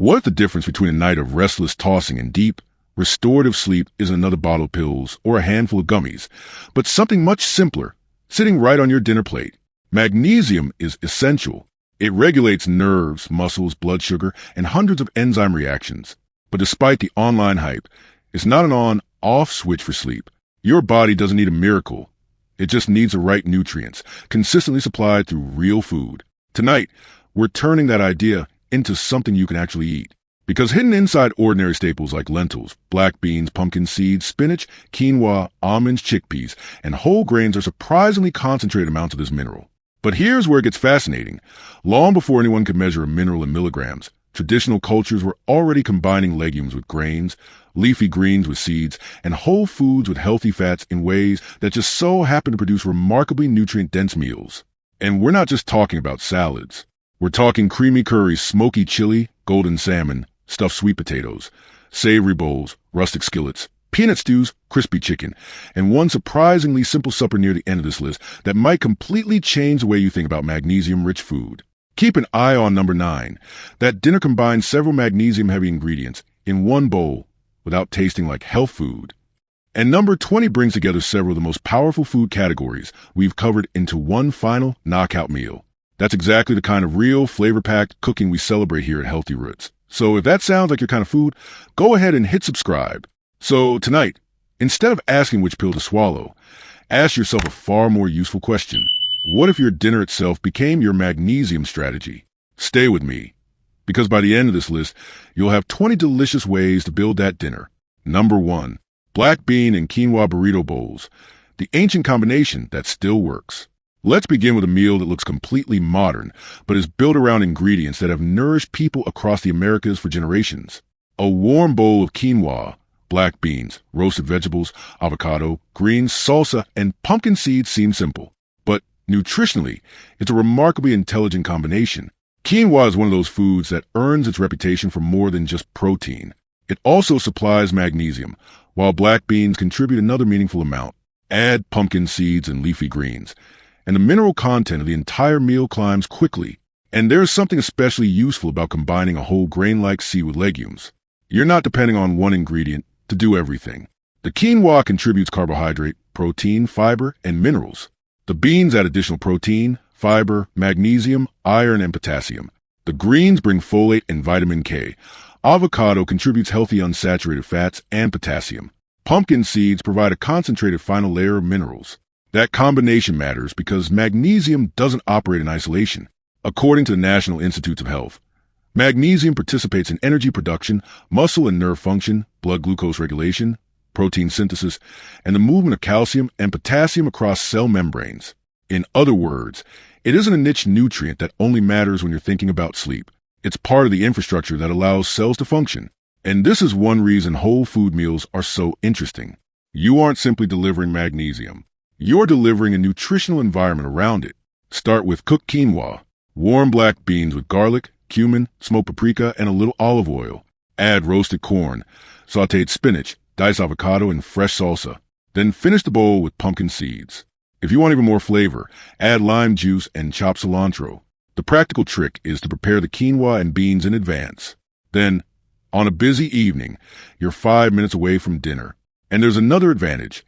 What if the difference between a night of restless tossing and deep, restorative sleep is another bottle of pills or a handful of gummies, but something much simpler, sitting right on your dinner plate? Magnesium is essential. It regulates nerves, muscles, blood sugar, and hundreds of enzyme reactions. But despite the online hype, it's not an on-off switch for sleep. Your body doesn't need a miracle. It just needs the right nutrients, consistently supplied through real food. Tonight, we're turning that idea into something you can actually eat. Because hidden inside ordinary staples like lentils, black beans, pumpkin seeds, spinach, quinoa, almonds, chickpeas, and whole grains are surprisingly concentrated amounts of this mineral. But here's where it gets fascinating. Long before anyone could measure a mineral in milligrams, traditional cultures were already combining legumes with grains, leafy greens with seeds, and whole foods with healthy fats in ways that just so happen to produce remarkably nutrient-dense meals. And we're not just talking about salads. We're talking creamy curries, smoky chili, golden salmon, stuffed sweet potatoes, savory bowls, rustic skillets, peanut stews, crispy chicken, and one surprisingly simple supper near the end of this list that might completely change the way you think about magnesium-rich food. Keep an eye on number 9. That dinner combines several magnesium-heavy ingredients in one bowl without tasting like health food. And number 20 brings together several of the most powerful food categories we've covered into one final knockout meal. That's exactly the kind of real, flavor-packed cooking we celebrate here at Healthy Rootz. So if that sounds like your kind of food, go ahead and hit subscribe. So tonight, instead of asking which pill to swallow, ask yourself a far more useful question. What if your dinner itself became your magnesium strategy? Stay with me, because by the end of this list, you'll have 20 delicious ways to build that dinner. Number 1, black bean and quinoa burrito bowls, the ancient combination that still works. Let's begin with a meal that looks completely modern, but is built around ingredients that have nourished people across the Americas for generations. A warm bowl of quinoa, black beans, roasted vegetables, avocado, greens, salsa, and pumpkin seeds seems simple. But nutritionally, it's a remarkably intelligent combination. Quinoa is one of those foods that earns its reputation for more than just protein. It also supplies magnesium, while black beans contribute another meaningful amount. Add pumpkin seeds and leafy greens, and the mineral content of the entire meal climbs quickly. And there's something especially useful about combining a whole grain-like seed with legumes. You're not depending on one ingredient to do everything. The quinoa contributes carbohydrate, protein, fiber, and minerals. The beans add additional protein, fiber, magnesium, iron, and potassium. The greens bring folate and vitamin K. Avocado contributes healthy unsaturated fats and potassium. Pumpkin seeds provide a concentrated final layer of minerals. That combination matters because magnesium doesn't operate in isolation. According to the National Institutes of Health, magnesium participates in energy production, muscle and nerve function, blood glucose regulation, protein synthesis, and the movement of calcium and potassium across cell membranes. In other words, it isn't a niche nutrient that only matters when you're thinking about sleep. It's part of the infrastructure that allows cells to function. And this is one reason whole food meals are so interesting. You aren't simply delivering magnesium. You're delivering a nutritional environment around it. Start with cooked quinoa, warm black beans with garlic, cumin, smoked paprika, and a little olive oil. Add roasted corn, sautéed spinach, diced avocado, and fresh salsa. Then finish the bowl with pumpkin seeds. If you want even more flavor, add lime juice and chopped cilantro. The practical trick is to prepare the quinoa and beans in advance. Then, on a busy evening, you're 5 minutes away from dinner. And there's another advantage.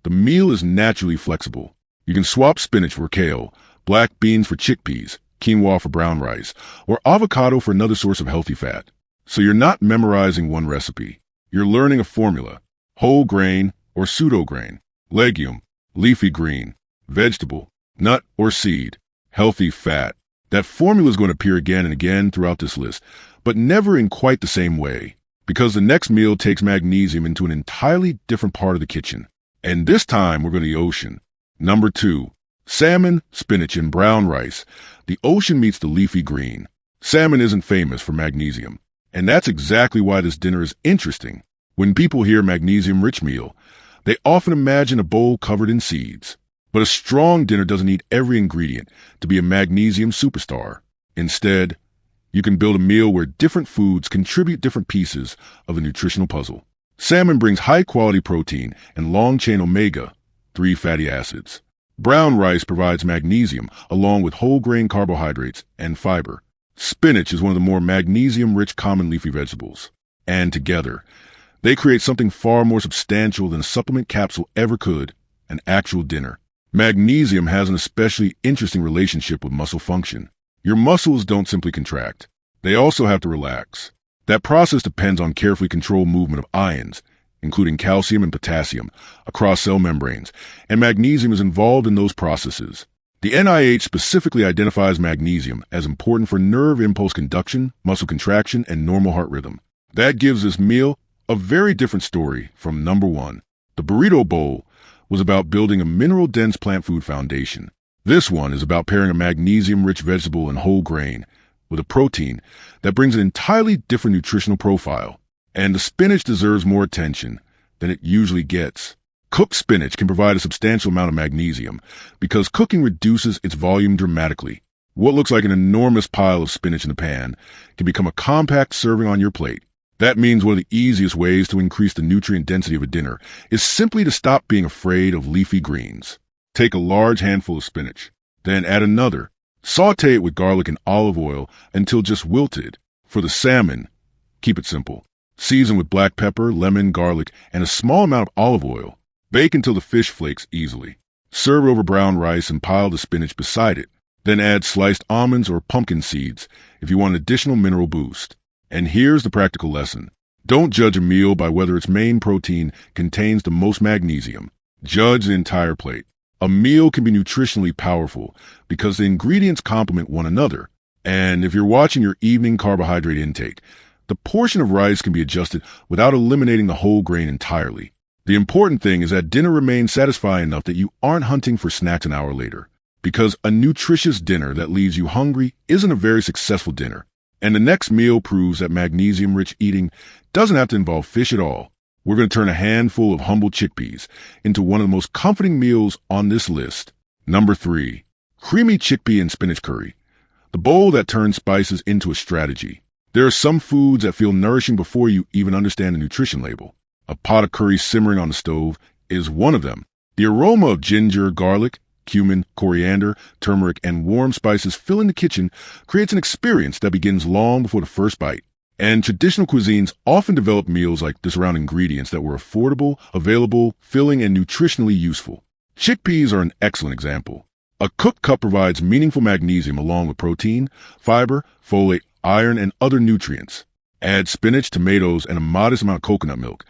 The meal is naturally flexible. You can swap spinach for kale, black beans for chickpeas, quinoa for brown rice, or avocado for another source of healthy fat. So you're not memorizing one recipe. You're learning a formula: whole grain or pseudo-grain, legume, leafy green, vegetable, nut or seed, healthy fat. That formula is going to appear again and again throughout this list, but never in quite the same way, because the next meal takes magnesium into an entirely different part of the kitchen. And this time, we're going to the ocean. Number 2, salmon, spinach, and brown rice. The ocean meets the leafy green. Salmon isn't famous for magnesium, and that's exactly why this dinner is interesting. When people hear magnesium-rich meal, they often imagine a bowl covered in seeds. But a strong dinner doesn't need every ingredient to be a magnesium superstar. Instead, you can build a meal where different foods contribute different pieces of the nutritional puzzle. Salmon brings high-quality protein and long-chain omega-3 fatty acids. Brown rice provides magnesium along with whole grain carbohydrates and fiber. Spinach is one of the more magnesium-rich common leafy vegetables. And together, they create something far more substantial than a supplement capsule ever could, an actual dinner. Magnesium has an especially interesting relationship with muscle function. Your muscles don't simply contract. They also have to relax. That process depends on carefully controlled movement of ions, including calcium and potassium, across cell membranes, and magnesium is involved in those processes. The NIH specifically identifies magnesium as important for nerve impulse conduction, muscle contraction, and normal heart rhythm. That gives this meal a very different story from number one. The burrito bowl was about building a mineral-dense plant food foundation. This one is about pairing a magnesium-rich vegetable and whole grain with a protein that brings an entirely different nutritional profile. And the spinach deserves more attention than it usually gets. Cooked spinach can provide a substantial amount of magnesium because cooking reduces its volume dramatically. What looks like an enormous pile of spinach in the pan can become a compact serving on your plate. That means one of the easiest ways to increase the nutrient density of a dinner is simply to stop being afraid of leafy greens. Take a large handful of spinach, then add another. Saute it with garlic and olive oil until just wilted. For the salmon, keep it simple. Season with black pepper, lemon, garlic, and a small amount of olive oil. Bake until the fish flakes easily. Serve over brown rice and pile the spinach beside it. Then add sliced almonds or pumpkin seeds if you want an additional mineral boost. And here's the practical lesson. Don't judge a meal by whether its main protein contains the most magnesium. Judge the entire plate. A meal can be nutritionally powerful because the ingredients complement one another. And if you're watching your evening carbohydrate intake, the portion of rice can be adjusted without eliminating the whole grain entirely. The important thing is that dinner remains satisfying enough that you aren't hunting for snacks an hour later. Because a nutritious dinner that leaves you hungry isn't a very successful dinner. And the next meal proves that magnesium-rich eating doesn't have to involve fish at all. We're going to turn a handful of humble chickpeas into one of the most comforting meals on this list. Number 3. Creamy chickpea and spinach curry. The bowl that turns spices into a strategy. There are some foods that feel nourishing before you even understand the nutrition label. A pot of curry simmering on the stove is one of them. The aroma of ginger, garlic, cumin, coriander, turmeric, and warm spices filling the kitchen creates an experience that begins long before the first bite. And traditional cuisines often develop meals like this around ingredients that were affordable, available, filling, and nutritionally useful. Chickpeas are an excellent example. A cooked cup provides meaningful magnesium along with protein, fiber, folate, iron, and other nutrients. Add spinach, tomatoes, and a modest amount of coconut milk,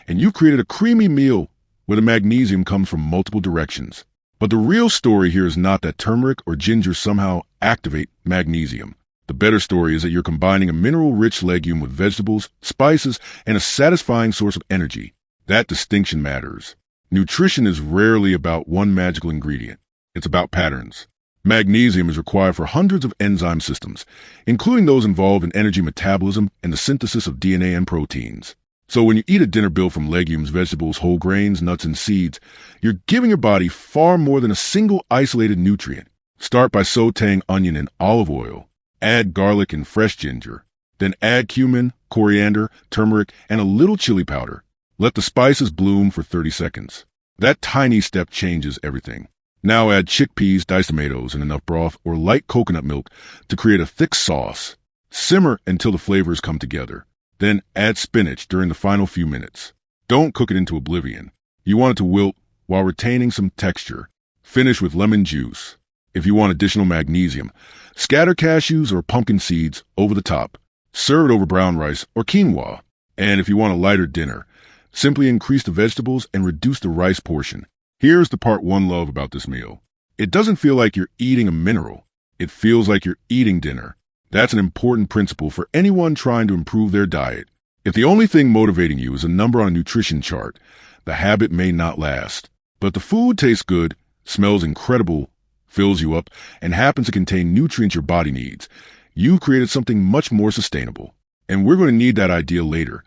and you've created a creamy meal where the magnesium comes from multiple directions. But the real story here is not that turmeric or ginger somehow activate magnesium. The better story is that you're combining a mineral-rich legume with vegetables, spices, and a satisfying source of energy. That distinction matters. Nutrition is rarely about one magical ingredient. It's about patterns. Magnesium is required for hundreds of enzyme systems, including those involved in energy metabolism and the synthesis of DNA and proteins. So when you eat a dinner built from legumes, vegetables, whole grains, nuts, and seeds, you're giving your body far more than a single isolated nutrient. Start by sautéing onion in olive oil. Add garlic and fresh ginger. Then add cumin, coriander, turmeric, and a little chili powder. Let the spices bloom for 30 seconds. That tiny step changes everything. Now add chickpeas, diced tomatoes, and enough broth or light coconut milk to create a thick sauce. Simmer until the flavors come together. Then add spinach during the final few minutes. Don't cook it into oblivion. You want it to wilt while retaining some texture. Finish with lemon juice. If you want additional magnesium, scatter cashews or pumpkin seeds over the top. Serve it over brown rice or quinoa. And if you want a lighter dinner, simply increase the vegetables and reduce the rice portion. Here's the part one love about this meal. It doesn't feel like you're eating a mineral. It feels like you're eating dinner. That's an important principle for anyone trying to improve their diet. If the only thing motivating you is a number on a nutrition chart, the habit may not last. But the food tastes good, smells incredible, fills you up, and happens to contain nutrients your body needs, you've created something much more sustainable. And we're going to need that idea later,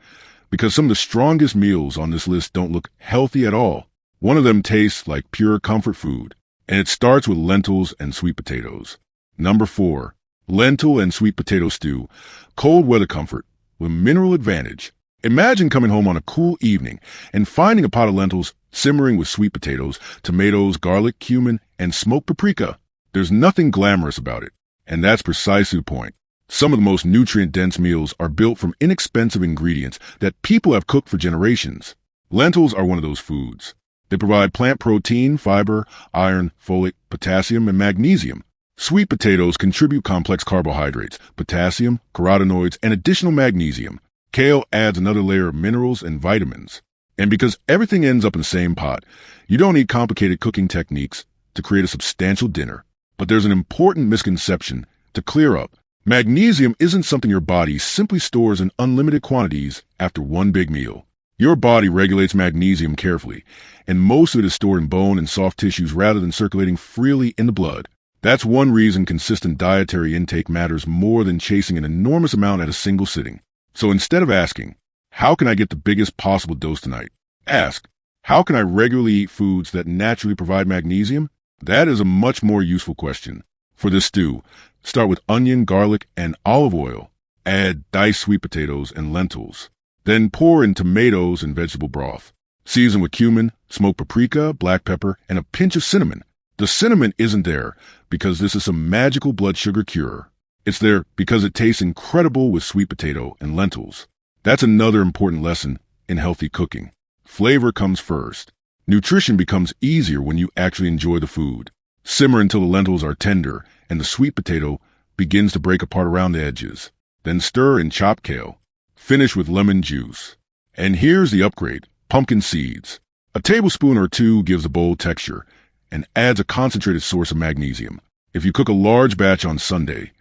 because some of the strongest meals on this list don't look healthy at all. One of them tastes like pure comfort food, and it starts with lentils and sweet potatoes. Number 4. Lentil and sweet potato stew, cold weather comfort with mineral advantage. Imagine coming home on a cool evening and finding a pot of lentils simmering with sweet potatoes, tomatoes, garlic, cumin, and smoked paprika. There's nothing glamorous about it, and that's precisely the point. Some of the most nutrient-dense meals are built from inexpensive ingredients that people have cooked for generations. Lentils are one of those foods. They provide plant protein, fiber, iron, folate, potassium, and magnesium. Sweet potatoes contribute complex carbohydrates, potassium, carotenoids, and additional magnesium. Kale adds another layer of minerals and vitamins. And because everything ends up in the same pot, you don't need complicated cooking techniques to create a substantial dinner. But there's an important misconception to clear up. Magnesium isn't something your body simply stores in unlimited quantities after one big meal. Your body regulates magnesium carefully, and most of it is stored in bone and soft tissues rather than circulating freely in the blood. That's one reason consistent dietary intake matters more than chasing an enormous amount at a single sitting. So instead of asking, how can I get the biggest possible dose tonight? Ask, how can I regularly eat foods that naturally provide magnesium? That is a much more useful question. For this stew, start with onion, garlic, and olive oil. Add diced sweet potatoes and lentils. Then pour in tomatoes and vegetable broth. Season with cumin, smoked paprika, black pepper, and a pinch of cinnamon. The cinnamon isn't there because this is some magical blood sugar cure. It's there because it tastes incredible with sweet potato and lentils. That's another important lesson in healthy cooking. Flavor comes first. Nutrition becomes easier when you actually enjoy the food. Simmer until the lentils are tender and the sweet potato begins to break apart around the edges. Then stir in chopped kale. Finish with lemon juice. And here's the upgrade, pumpkin seeds. A tablespoon or two gives a bold texture and adds a concentrated source of magnesium. If you cook a large batch on Sunday,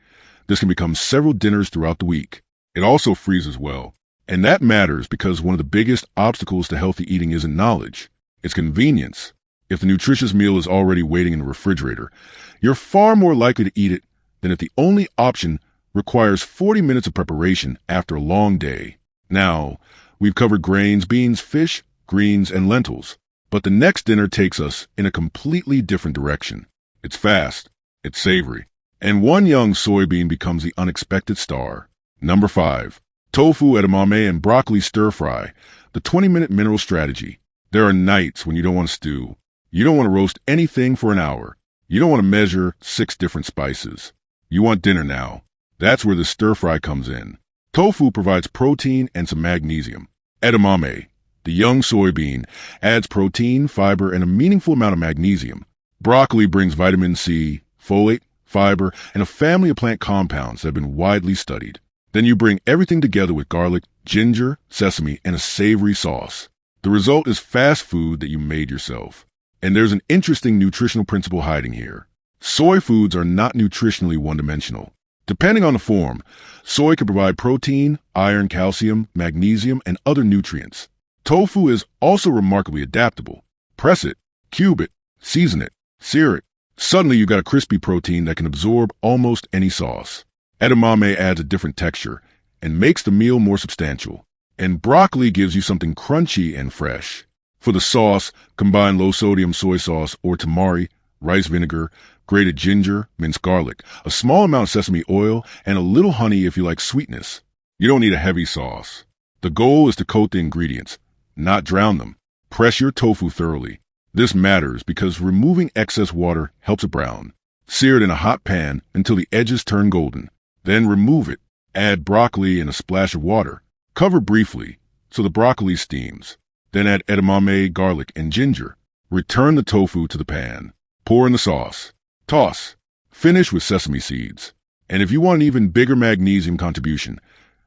this can become several dinners throughout the week. It also freezes well. And that matters because one of the biggest obstacles to healthy eating isn't knowledge. It's convenience. If the nutritious meal is already waiting in the refrigerator, you're far more likely to eat it than if the only option requires 40 minutes of preparation after a long day. Now, we've covered grains, beans, fish, greens, and lentils. But the next dinner takes us in a completely different direction. It's fast, it's savory, and one young soybean becomes the unexpected star. Number 5. Tofu, edamame, and broccoli stir-fry, the 20-minute mineral strategy. There are nights when you don't want to stew. You don't want to roast anything for an hour. You don't want to measure 6 different spices. You want dinner now. That's where the stir-fry comes in. Tofu provides protein and some magnesium. Edamame, the young soybean, adds protein, fiber, and a meaningful amount of magnesium. Broccoli brings vitamin C, folate, fiber, and a family of plant compounds that have been widely studied. Then you bring everything together with garlic, ginger, sesame, and a savory sauce. The result is fast food that you made yourself. And there's an interesting nutritional principle hiding here. Soy foods are not nutritionally one-dimensional. Depending on the form, soy can provide protein, iron, calcium, magnesium, and other nutrients. Tofu is also remarkably adaptable. Press it, cube it, season it, sear it. Suddenly you've got a crispy protein that can absorb almost any sauce. Edamame adds a different texture and makes the meal more substantial. And broccoli gives you something crunchy and fresh. For the sauce, combine low-sodium soy sauce or tamari, rice vinegar, grated ginger, minced garlic, a small amount of sesame oil, and a little honey if you like sweetness. You don't need a heavy sauce. The goal is to coat the ingredients, not drown them. Press your tofu thoroughly. This matters because removing excess water helps it brown. Sear it in a hot pan until the edges turn golden. Then remove it. Add broccoli and a splash of water. Cover briefly so the broccoli steams. Then add edamame, garlic, and ginger. Return the tofu to the pan. Pour in the sauce. Toss. Finish with sesame seeds. And if you want an even bigger magnesium contribution,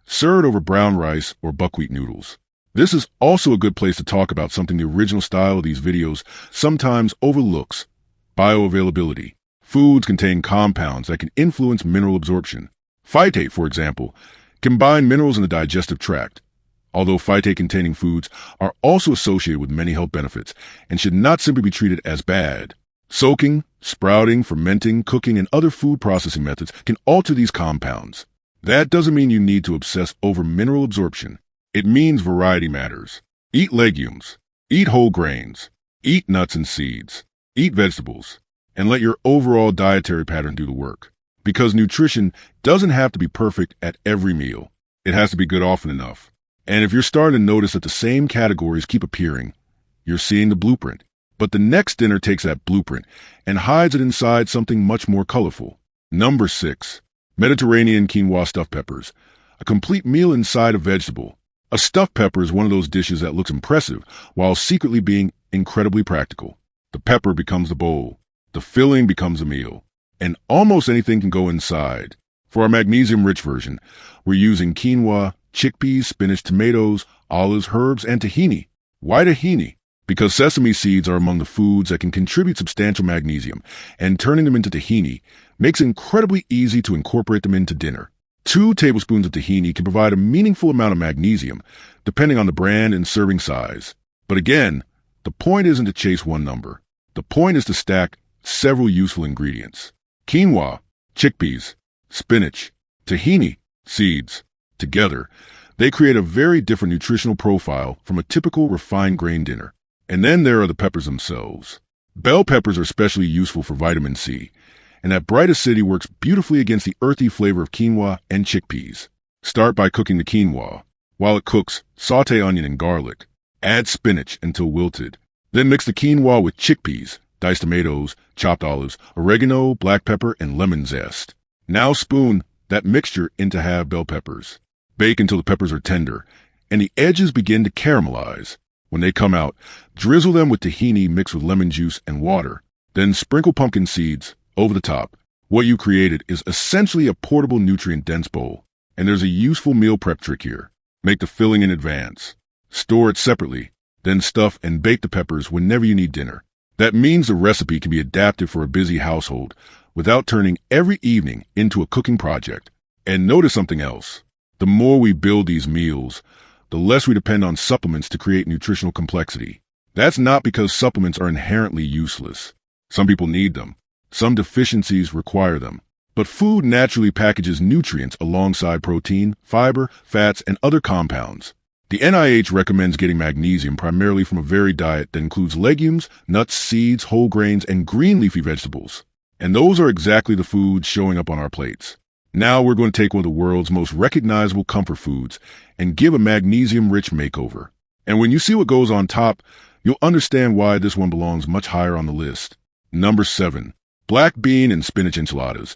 serve it over brown rice or buckwheat noodles. This is also a good place to talk about something the original style of these videos sometimes overlooks: bioavailability. Foods contain compounds that can influence mineral absorption. Phytate, for example, combine minerals in the digestive tract. Although phytate-containing foods are also associated with many health benefits and should not simply be treated as bad. Soaking, sprouting, fermenting, cooking, and other food processing methods can alter these compounds. That doesn't mean you need to obsess over mineral absorption. It means variety matters. Eat legumes. Eat whole grains. Eat nuts and seeds. Eat vegetables. And let your overall dietary pattern do the work. Because nutrition doesn't have to be perfect at every meal. It has to be good often enough. And if you're starting to notice that the same categories keep appearing, you're seeing the blueprint. But the next dinner takes that blueprint and hides it inside something much more colorful. Number 6. Mediterranean quinoa-stuffed peppers, a complete meal inside a vegetable. A stuffed pepper is one of those dishes that looks impressive while secretly being incredibly practical. The pepper becomes the bowl, the filling becomes a meal, and almost anything can go inside. For our magnesium-rich version, we're using quinoa, chickpeas, spinach, tomatoes, olives, herbs, and tahini. Why tahini? Because sesame seeds are among the foods that can contribute substantial magnesium, and turning them into tahini makes it incredibly easy to incorporate them into dinner. 2 tablespoons of tahini can provide a meaningful amount of magnesium, depending on the brand and serving size. But again, the point isn't to chase one number. The point is to stack several useful ingredients. Quinoa, chickpeas, spinach, tahini, seeds. Together, they create a very different nutritional profile from a typical refined grain dinner. And then there are the peppers themselves. Bell peppers are especially useful for vitamin C, and that bright acidity works beautifully against the earthy flavor of quinoa and chickpeas. Start by cooking the quinoa. While it cooks, sauté onion and garlic. Add spinach until wilted. Then mix the quinoa with chickpeas, diced tomatoes, chopped olives, oregano, black pepper, and lemon zest. Now spoon that mixture into half bell peppers. Bake until the peppers are tender, and the edges begin to caramelize. When they come out, drizzle them with tahini mixed with lemon juice and water. Then sprinkle pumpkin seeds over the top. What you created is essentially a portable nutrient-dense bowl. And there's a useful meal prep trick here. Make the filling in advance. Store it separately. Then stuff and bake the peppers whenever you need dinner. That means the recipe can be adapted for a busy household without turning every evening into a cooking project. And notice something else. The more we build these meals, the less we depend on supplements to create nutritional complexity. That's not because supplements are inherently useless. Some people need them. Some deficiencies require them. But food naturally packages nutrients alongside protein, fiber, fats, and other compounds. The NIH recommends getting magnesium primarily from a varied diet that includes legumes, nuts, seeds, whole grains, and green leafy vegetables. And those are exactly the foods showing up on our plates. Now we're going to take one of the world's most recognizable comfort foods and give a magnesium-rich makeover. And when you see what goes on top, you'll understand why this one belongs much higher on the list. Number 7. Black bean and spinach enchiladas.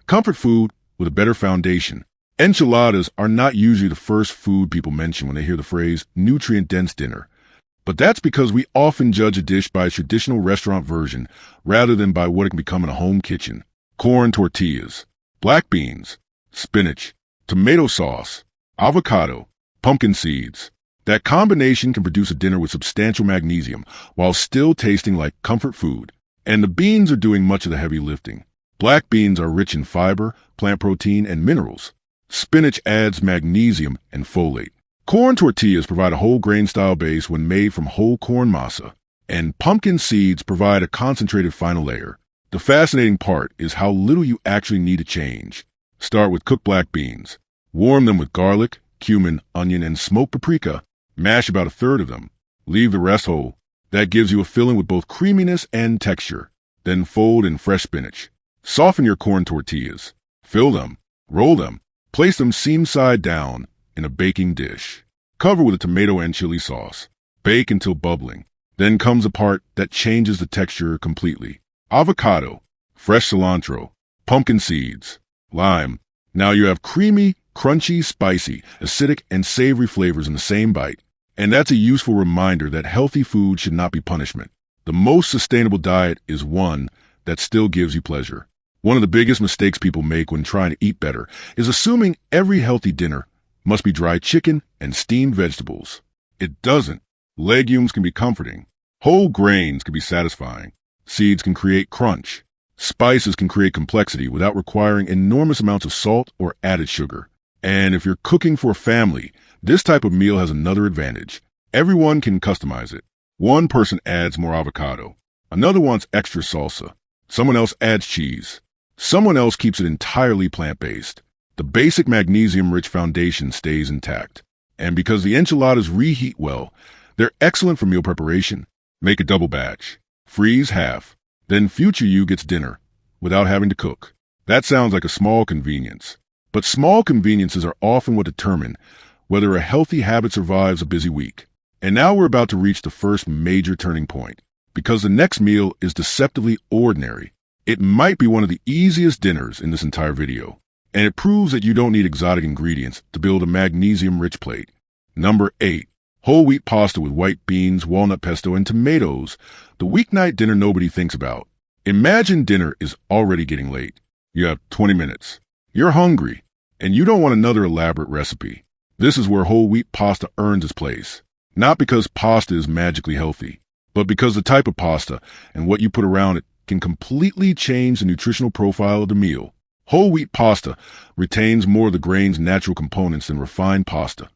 Comfort food with a better foundation. Enchiladas are not usually the first food people mention when they hear the phrase nutrient-dense dinner. But that's because we often judge a dish by its traditional restaurant version rather than by what it can become in a home kitchen. Corn tortillas. Black beans, spinach, tomato sauce, avocado, pumpkin seeds. That combination can produce a dinner with substantial magnesium while still tasting like comfort food. And the beans are doing much of the heavy lifting. Black beans are rich in fiber, plant protein, and minerals. Spinach adds magnesium and folate. Corn tortillas provide a whole grain-style base when made from whole corn masa. And pumpkin seeds provide a concentrated final layer. The fascinating part is how little you actually need to change. Start with cooked black beans. Warm them with garlic, cumin, onion, and smoked paprika. Mash about a third of them. Leave the rest whole. That gives you a filling with both creaminess and texture. Then fold in fresh spinach. Soften your corn tortillas. Fill them. Roll them. Place them seam side down in a baking dish. Cover with a tomato and chili sauce. Bake until bubbling. Then comes a part that changes the texture completely. Avocado, fresh cilantro, pumpkin seeds, lime. Now you have creamy, crunchy, spicy, acidic, and savory flavors in the same bite. And that's a useful reminder that healthy food should not be punishment. The most sustainable diet is one that still gives you pleasure. One of the biggest mistakes people make when trying to eat better is assuming every healthy dinner must be dried chicken and steamed vegetables. It doesn't. Legumes can be comforting. Whole grains can be satisfying. Seeds can create crunch. Spices can create complexity without requiring enormous amounts of salt or added sugar. And if you're cooking for a family, this type of meal has another advantage. Everyone can customize it. One person adds more avocado. Another wants extra salsa. Someone else adds cheese. Someone else keeps it entirely plant-based. The basic magnesium-rich foundation stays intact. And because the enchiladas reheat well, they're excellent for meal preparation. Make a double batch. Freeze half. Then future you gets dinner without having to cook. That sounds like a small convenience. But small conveniences are often what determine whether a healthy habit survives a busy week. And now we're about to reach the first major turning point. Because the next meal is deceptively ordinary. It might be one of the easiest dinners in this entire video. And it proves that you don't need exotic ingredients to build a magnesium-rich plate. Number 8. Whole wheat pasta with white beans, walnut pesto, and tomatoes. The weeknight dinner nobody thinks about. Imagine dinner is already getting late. You have 20 minutes. You're hungry, and you don't want another elaborate recipe. This is where whole wheat pasta earns its place. Not because pasta is magically healthy, but because the type of pasta and what you put around it can completely change the nutritional profile of the meal. Whole wheat pasta retains more of the grain's natural components than refined pasta,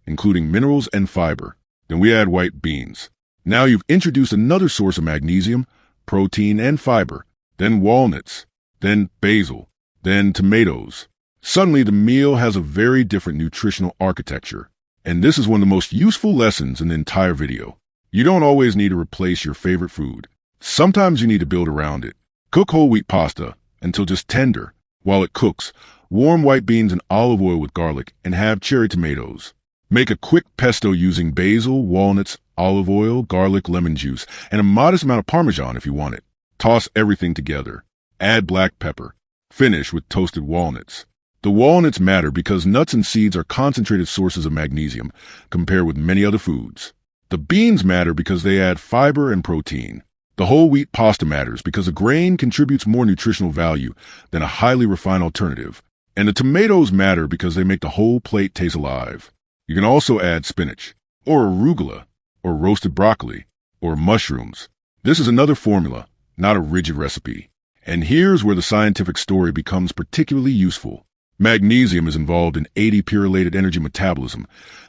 including minerals and fiber. Then we add white beans. Now you've introduced another source of magnesium, protein, and fiber. Then walnuts. Then basil. Then tomatoes. Suddenly, the meal has a very different nutritional architecture. And this is one of the most useful lessons in the entire video. You don't always need to replace your favorite food. Sometimes you need to build around it. Cook whole wheat pasta until just tender. While it cooks, warm white beans in olive oil with garlic and have cherry tomatoes. Make a quick pesto using basil, walnuts, olive oil, garlic, lemon juice, and a modest amount of Parmesan if you want it. Toss everything together. Add black pepper. Finish with toasted walnuts. The walnuts matter because nuts and seeds are concentrated sources of magnesium compared with many other foods. The beans matter because they add fiber and protein. The whole wheat pasta matters because the grain contributes more nutritional value than a highly refined alternative. And the tomatoes matter because they make the whole plate taste alive. You can also add spinach, or arugula, or roasted broccoli, or mushrooms. This is another formula, not a rigid recipe. And here's where the scientific story becomes particularly useful. Magnesium is involved in ATP-related energy metabolism,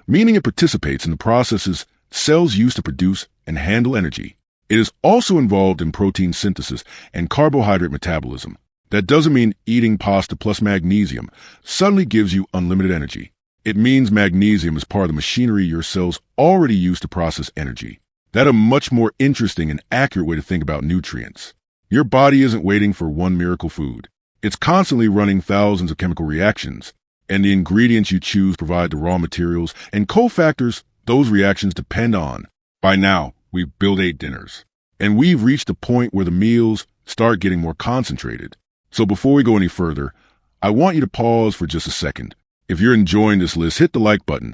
meaning it participates in the processes cells use to produce and handle energy. It is also involved in protein synthesis and carbohydrate metabolism. That doesn't mean eating pasta plus magnesium suddenly gives you unlimited energy. It means magnesium is part of the machinery your cells already use to process energy. That's a much more interesting and accurate way to think about nutrients. Your body isn't waiting for one miracle food. It's constantly running thousands of chemical reactions, and the ingredients you choose provide the raw materials and cofactors those reactions depend on. By now, we've built 8 dinners, and we've reached a point where the meals start getting more concentrated. So before we go any further, I want you to pause for just a second. If you're enjoying this list, hit the like button,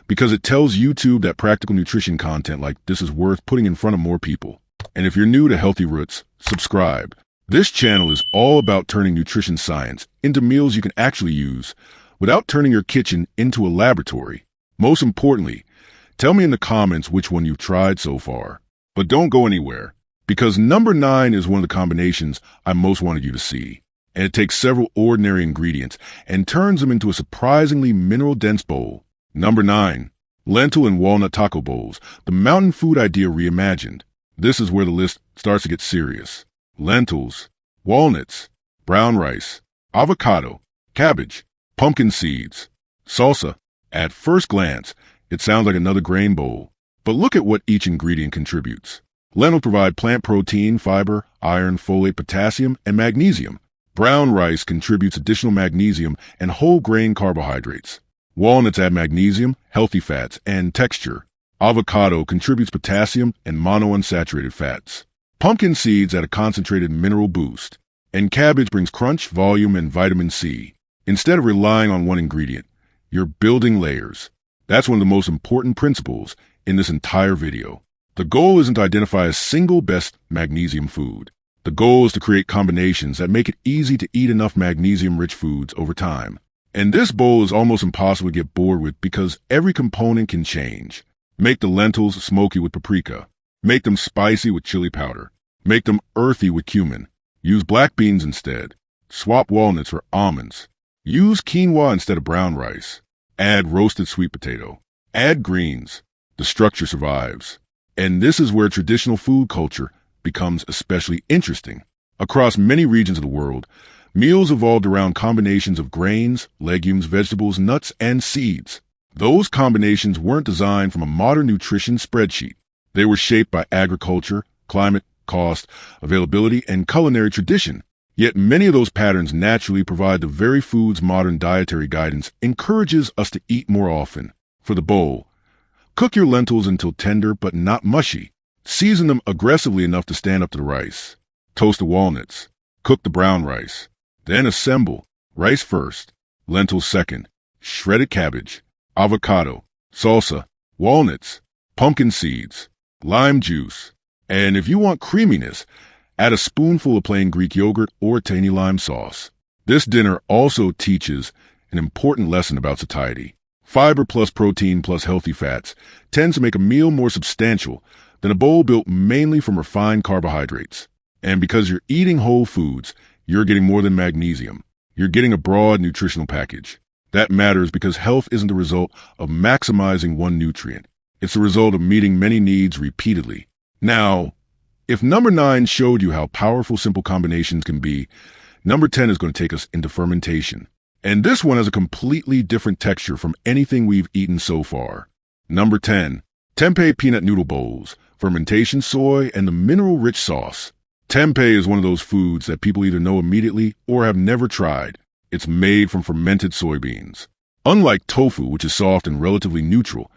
because it tells YouTube that practical nutrition content like this is worth putting in front of more people. And if you're new to Healthy Rootz, subscribe. This channel is all about turning nutrition science into meals you can actually use without turning your kitchen into a laboratory. Most importantly, tell me in the comments which one you've tried so far. But don't go anywhere, because number 9 is one of the combinations I most wanted you to see. And it takes several ordinary ingredients and turns them into a surprisingly mineral-dense bowl. Number 9. Lentil and walnut taco bowls, the mountain food idea reimagined. This is where the list starts to get serious. Lentils, walnuts, brown rice, avocado, cabbage, pumpkin seeds, salsa. At first glance, it sounds like another grain bowl. But look at what each ingredient contributes. Lentils provide plant protein, fiber, iron, folate, potassium, and magnesium. Brown rice contributes additional magnesium and whole grain carbohydrates. Walnuts add magnesium, healthy fats, and texture. Avocado contributes potassium and monounsaturated fats. Pumpkin seeds add a concentrated mineral boost. And cabbage brings crunch, volume, and vitamin C. Instead of relying on one ingredient, you're building layers. That's one of the most important principles in this entire video. The goal isn't to identify a single best magnesium food. The goal is to create combinations that make it easy to eat enough magnesium-rich foods over time. And this bowl is almost impossible to get bored with because every component can change. Make the lentils smoky with paprika. Make them spicy with chili powder. Make them earthy with cumin. Use black beans instead. Swap walnuts for almonds. Use quinoa instead of brown rice. Add roasted sweet potato. Add greens. The structure survives. And this is where traditional food culture becomes especially interesting. Across many regions of the world, meals evolved around combinations of grains, legumes, vegetables, nuts, and seeds. Those combinations weren't designed from a modern nutrition spreadsheet. They were shaped by agriculture, climate, cost, availability, and culinary tradition. Yet many of those patterns naturally provide the very foods modern dietary guidance encourages us to eat more often. For the bowl, cook your lentils until tender but not mushy. Season them aggressively enough to stand up to the rice. Toast the walnuts. Cook the brown rice. Then assemble. Rice first, lentils second, shredded cabbage, avocado, salsa, walnuts, pumpkin seeds, lime juice. And if you want creaminess, add a spoonful of plain Greek yogurt or tahini lime sauce. This dinner also teaches an important lesson about satiety. Fiber plus protein plus healthy fats tends to make a meal more substantial than a bowl built mainly from refined carbohydrates. And because you're eating whole foods, you're getting more than magnesium. You're getting a broad nutritional package. That matters because health isn't the result of maximizing one nutrient. It's the result of meeting many needs repeatedly. Now, if number 9 showed you how powerful simple combinations can be, number 10 is going to take us into fermentation. And this one has a completely different texture from anything we've eaten so far. Number 10, tempeh peanut noodle bowls, fermentation soy, and the mineral-rich sauce. Tempeh is one of those foods that people either know immediately or have never tried. It's made from fermented soybeans. Unlike tofu, which is soft and relatively neutral,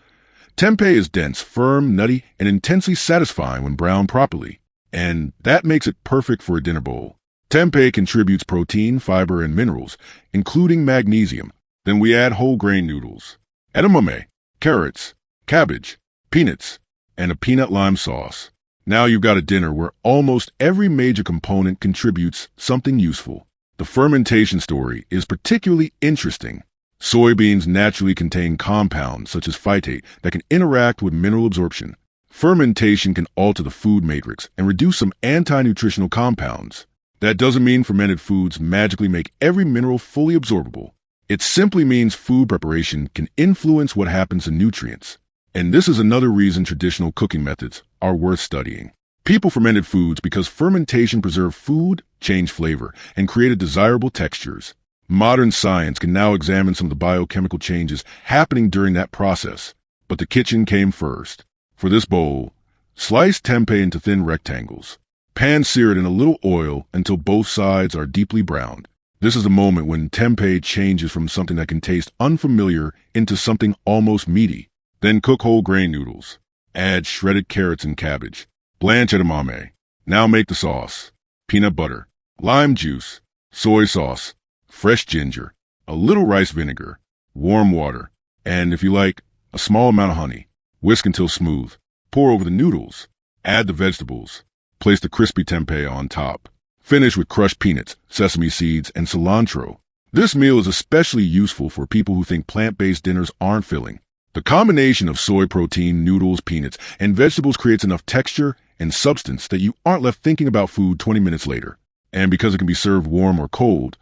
tempeh is dense, firm, nutty, and intensely satisfying when browned properly. And that makes it perfect for a dinner bowl. Tempeh contributes protein, fiber, and minerals, including magnesium. Then we add whole grain noodles, edamame, carrots, cabbage, peanuts, and a peanut lime sauce. Now you've got a dinner where almost every major component contributes something useful. The fermentation story is particularly interesting. Soybeans naturally contain compounds such as phytate that can interact with mineral absorption. Fermentation can alter the food matrix and reduce some anti-nutritional compounds. That doesn't mean fermented foods magically make every mineral fully absorbable. It simply means food preparation can influence what happens to nutrients. And this is another reason traditional cooking methods are worth studying. People fermented foods because fermentation preserved food, changed flavor, and created desirable textures. Modern science can now examine some of the biochemical changes happening during that process. But the kitchen came first. For this bowl, slice tempeh into thin rectangles. Pan-sear it in a little oil until both sides are deeply browned. This is the moment when tempeh changes from something that can taste unfamiliar into something almost meaty. Then cook whole grain noodles. Add shredded carrots and cabbage. Blanch edamame. Now make the sauce. Peanut butter, lime juice, soy sauce, fresh ginger, a little rice vinegar, warm water, and if you like, a small amount of honey. Whisk until smooth. Pour over the noodles. Add the vegetables. Place the crispy tempeh on top. Finish with crushed peanuts, sesame seeds, and cilantro. This meal is especially useful for people who think plant-based dinners aren't filling. The combination of soy protein, noodles, peanuts, and vegetables creates enough texture and substance that you aren't left thinking about food 20 minutes later. And because it can be served warm or cold,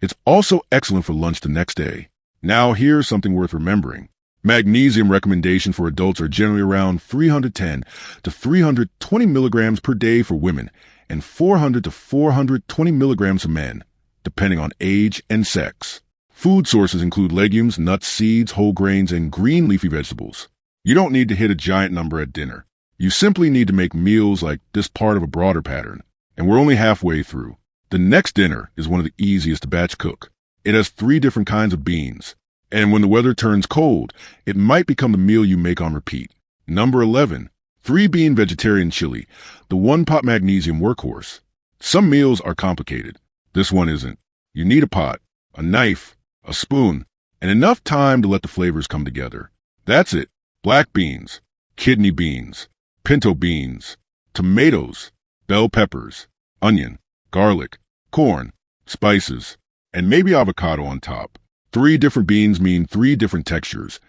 it's also excellent for lunch the next day. Now here's something worth remembering. Magnesium recommendations for adults are generally around 310 to 320 milligrams per day for women and 400 to 420 milligrams for men, depending on age and sex. Food sources include legumes, nuts, seeds, whole grains, and green leafy vegetables. You don't need to hit a giant number at dinner. You simply need to make meals like this part of a broader pattern. And we're only halfway through. The next dinner is one of the easiest to batch cook. It has 3 different kinds of beans. And when the weather turns cold, it might become the meal you make on repeat. Number 11, 3-bean vegetarian chili, the one-pot magnesium workhorse. Some meals are complicated. This one isn't. You need a pot, a knife, a spoon, and enough time to let the flavors come together. That's it. Black beans, kidney beans, pinto beans, tomatoes, bell peppers, onion, garlic, corn, spices, and maybe avocado on top. 3 different beans mean 3 different textures,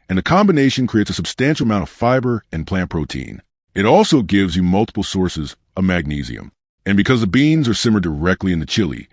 and the combination creates a substantial amount of fiber and plant protein. It also gives you multiple sources of magnesium. And because the beans are simmered directly in the chili,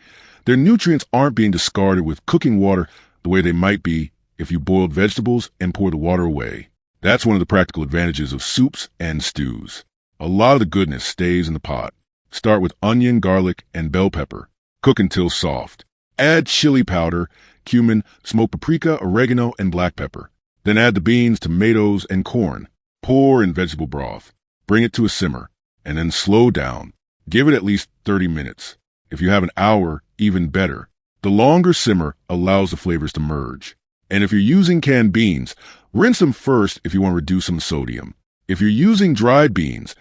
their nutrients aren't being discarded with cooking water the way they might be if you boiled vegetables and pour the water away. That's one of the practical advantages of soups and stews. A lot of the goodness stays in the pot. Start with onion, garlic, and bell pepper. Cook until soft. Add chili powder, cumin, smoked paprika, oregano, and black pepper. Then add the beans, tomatoes, and corn. Pour in vegetable broth. Bring it to a simmer, and then slow down. Give it at least 30 minutes. If you have an hour, even better. The longer simmer allows the flavors to merge. And if you're using canned beans, rinse them first if you want to reduce some sodium. If you're using dried beans,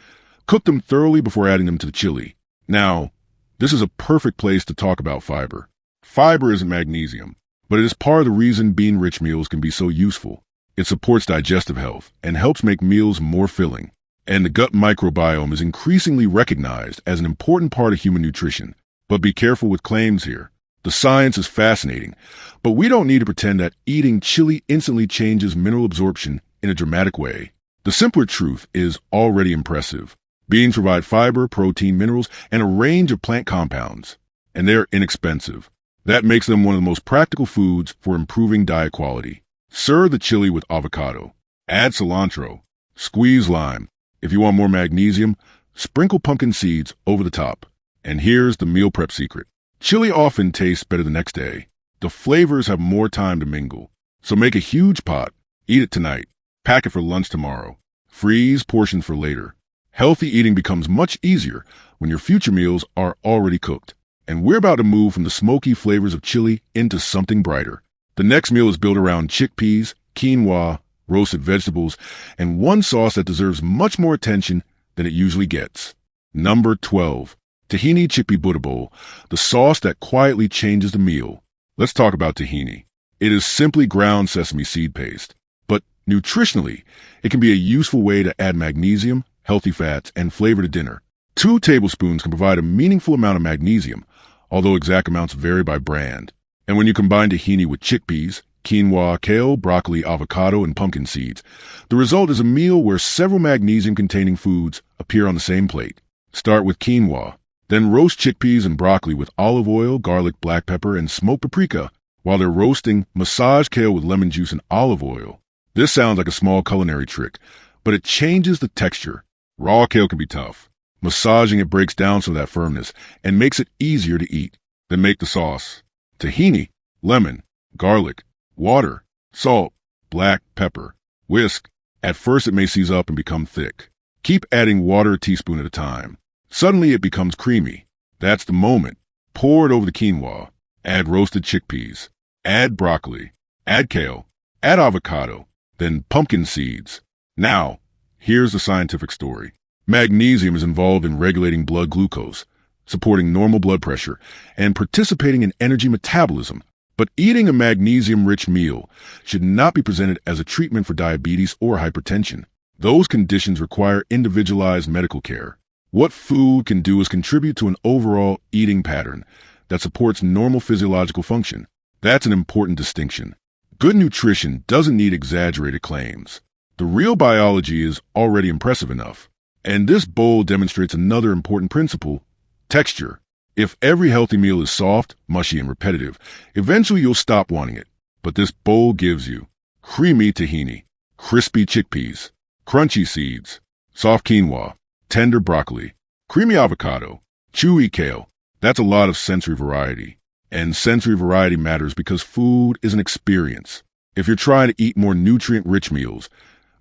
cook them thoroughly before adding them to the chili. Now, this is a perfect place to talk about fiber. Fiber isn't magnesium. but it is part of the reason bean-rich meals can be so useful. It supports digestive health and helps make meals more filling. And the gut microbiome is increasingly recognized as an important part of human nutrition. But be careful with claims here. The science is fascinating, but we don't need to pretend that eating chili instantly changes mineral absorption in a dramatic way. The simpler truth is already impressive. Beans provide fiber, protein, minerals, and a range of plant compounds, and they're inexpensive. That makes them one of the most practical foods for improving diet quality. Serve the chili with avocado. Add cilantro. Squeeze lime. If you want more magnesium, sprinkle pumpkin seeds over the top. And here's the meal prep secret. Chili often tastes better the next day. The flavors have more time to mingle. So make a huge pot. Eat it tonight. Pack it for lunch tomorrow. Freeze portions for later. Healthy eating becomes much easier when your future meals are already cooked. And we're about to move from the smoky flavors of chili into something brighter. The next meal is built around chickpeas, quinoa, roasted vegetables, and one sauce that deserves much more attention than it usually gets. Number 12. Tahini chickpea Buddha bowl, the sauce that quietly changes the meal. Let's talk about tahini. It is simply ground sesame seed paste, but nutritionally, it can be a useful way to add magnesium, healthy fats, and flavor to dinner. 2 tablespoons can provide a meaningful amount of magnesium, although exact amounts vary by brand. And when you combine tahini with chickpeas, quinoa, kale, broccoli, avocado, and pumpkin seeds, the result is a meal where several magnesium-containing foods appear on the same plate. Start with quinoa. Then roast chickpeas and broccoli with olive oil, garlic, black pepper, and smoked paprika. While they're roasting, massage kale with lemon juice and olive oil. This sounds like a small culinary trick, but it changes the texture. Raw kale can be tough. Massaging it breaks down some of that firmness and makes it easier to eat. Then make the sauce. Tahini, lemon, garlic, water, salt, black pepper. Whisk. At first it may seize up and become thick. Keep adding water a teaspoon at a time. Suddenly it becomes creamy. That's the moment. Pour it over the quinoa. Add roasted chickpeas. Add broccoli. Add kale. Add avocado. Then pumpkin seeds. Now, here's the scientific story. Magnesium is involved in regulating blood glucose, supporting normal blood pressure, and participating in energy metabolism. But eating a magnesium-rich meal should not be presented as a treatment for diabetes or hypertension. Those conditions require individualized medical care. What food can do is contribute to an overall eating pattern that supports normal physiological function. That's an important distinction. Good nutrition doesn't need exaggerated claims. The real biology is already impressive enough. And this bowl demonstrates another important principle: texture. If every healthy meal is soft, mushy, and repetitive, eventually you'll stop wanting it. But this bowl gives you creamy tahini, crispy chickpeas, crunchy seeds, soft quinoa, tender broccoli, creamy avocado, chewy kale. That's a lot of sensory variety. And sensory variety matters because food is an experience. If you're trying to eat more nutrient-rich meals,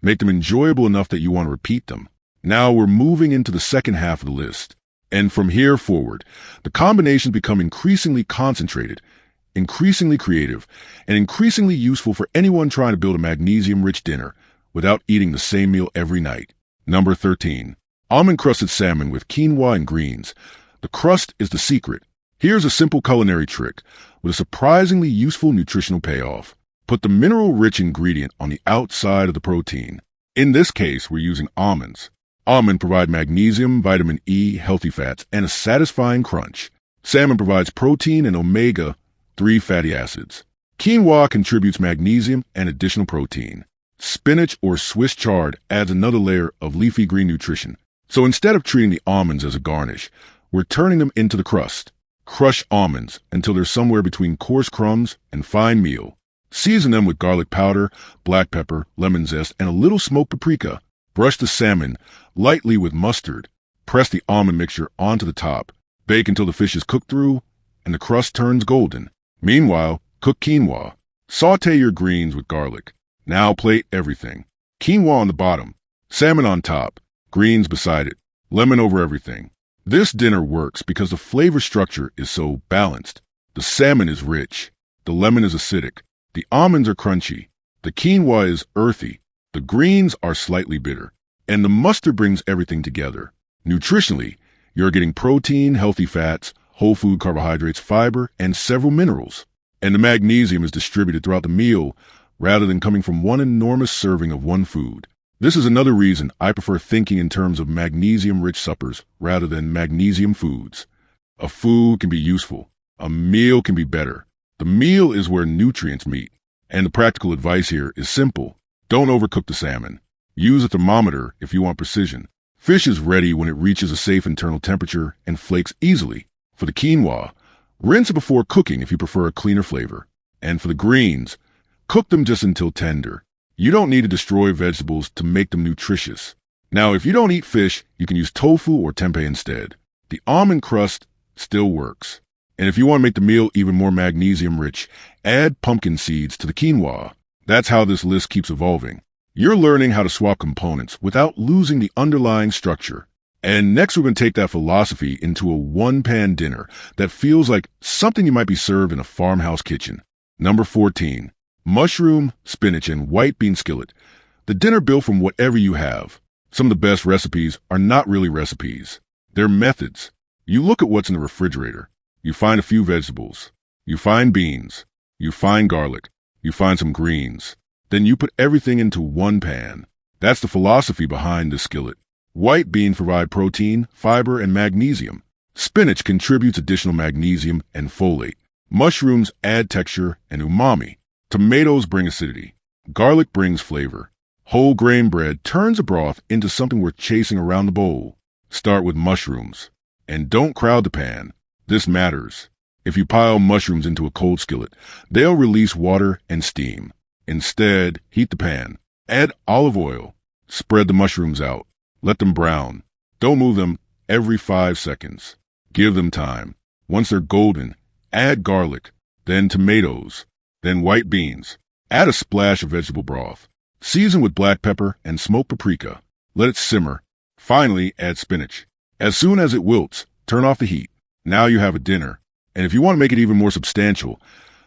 make them enjoyable enough that you want to repeat them. Now we're moving into the second half of the list. And from here forward, the combinations become increasingly concentrated, increasingly creative, and increasingly useful for anyone trying to build a magnesium-rich dinner without eating the same meal every night. Number 13. Almond-crusted salmon with quinoa and greens. The crust is the secret. Here's a simple culinary trick with a surprisingly useful nutritional payoff. Put the mineral-rich ingredient on the outside of the protein. In this case, we're using almonds. Almonds provide magnesium, vitamin E, healthy fats, and a satisfying crunch. Salmon provides protein and omega-3 fatty acids. Quinoa contributes magnesium and additional protein. Spinach or Swiss chard adds another layer of leafy green nutrition. So instead of treating the almonds as a garnish, we're turning them into the crust. Crush almonds until they're somewhere between coarse crumbs and fine meal. Season them with garlic powder, black pepper, lemon zest, and a little smoked paprika. Brush the salmon lightly with mustard. Press the almond mixture onto the top. Bake until the fish is cooked through and the crust turns golden. Meanwhile, cook quinoa. Sauté your greens with garlic. Now plate everything. Quinoa on the bottom, salmon on top, greens beside it, lemon over everything. This dinner works because the flavor structure is so balanced. The salmon is rich. The lemon is acidic. The almonds are crunchy. The quinoa is earthy. The greens are slightly bitter, and the mustard brings everything together. Nutritionally, you're getting protein, healthy fats, whole food carbohydrates, fiber, and several minerals. And the magnesium is distributed throughout the meal rather than coming from one enormous serving of one food. This is another reason I prefer thinking in terms of magnesium-rich suppers rather than magnesium foods. A food can be useful. A meal can be better. The meal is where nutrients meet. And the practical advice here is simple. Don't overcook the salmon. Use a thermometer if you want precision. Fish is ready when it reaches a safe internal temperature and flakes easily. For the quinoa, rinse it before cooking if you prefer a cleaner flavor. And for the greens, cook them just until tender. You don't need to destroy vegetables to make them nutritious. Now, if you don't eat fish, you can use tofu or tempeh instead. The almond crust still works. And if you want to make the meal even more magnesium-rich, add pumpkin seeds to the quinoa. That's how this list keeps evolving. You're learning how to swap components without losing the underlying structure. And next we're going to take that philosophy into a one-pan dinner that feels like something you might be served in a farmhouse kitchen. Number 14. Mushroom, spinach, and white bean skillet. The dinner built from whatever you have. Some of the best recipes are not really recipes. They're methods. You look at what's in the refrigerator. You find a few vegetables. You find beans. You find garlic. You find some greens. Then you put everything into one pan. That's the philosophy behind the skillet. White beans provide protein, fiber, and magnesium. Spinach contributes additional magnesium and folate. Mushrooms add texture and umami. Tomatoes bring acidity. Garlic brings flavor. Whole grain bread turns a broth into something worth chasing around the bowl. Start with mushrooms. And don't crowd the pan. This matters. If you pile mushrooms into a cold skillet, they'll release water and steam. Instead, heat the pan. Add olive oil. Spread the mushrooms out. Let them brown. Don't move them every 5 seconds. Give them time. Once they're golden, add garlic, then tomatoes, then white beans. Add a splash of vegetable broth. Season with black pepper and smoked paprika. Let it simmer. Finally, add spinach. As soon as it wilts, turn off the heat. Now you have a dinner. And if you want to make it even more substantial,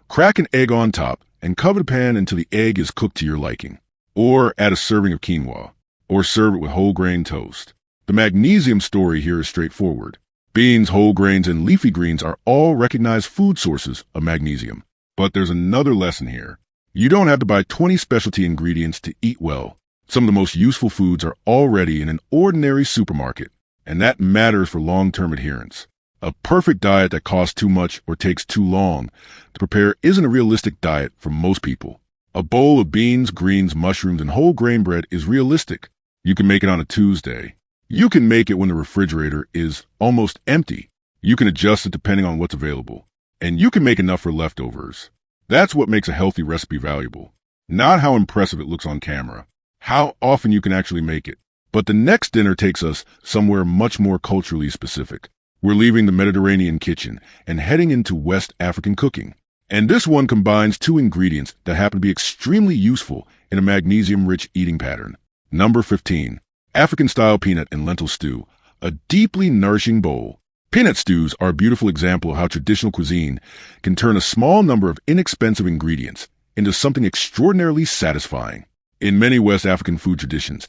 crack an egg on top and cover the pan until the egg is cooked to your liking. Or add a serving of quinoa. Or serve it with whole grain toast. The magnesium story here is straightforward. Beans, whole grains, and leafy greens are all recognized food sources of magnesium. But there's another lesson here. You don't have to buy 20 specialty ingredients to eat well. Some of the most useful foods are already in an ordinary supermarket, and that matters for long-term adherence. A perfect diet that costs too much or takes too long to prepare isn't a realistic diet for most people. A bowl of beans, greens, mushrooms, and whole grain bread is realistic. You can make it on a Tuesday. You can make it when the refrigerator is almost empty. You can adjust it depending on what's available. And you can make enough for leftovers. That's what makes a healthy recipe valuable. Not how impressive it looks on camera. How often you can actually make it. But the next dinner takes us somewhere much more culturally specific. We're leaving the Mediterranean kitchen and heading into West African cooking. And this one combines two ingredients that happen to be extremely useful in a magnesium-rich eating pattern. Number 15. African-style peanut and lentil stew, a deeply nourishing bowl. Peanut stews are a beautiful example of how traditional cuisine can turn a small number of inexpensive ingredients into something extraordinarily satisfying. In many West African food traditions,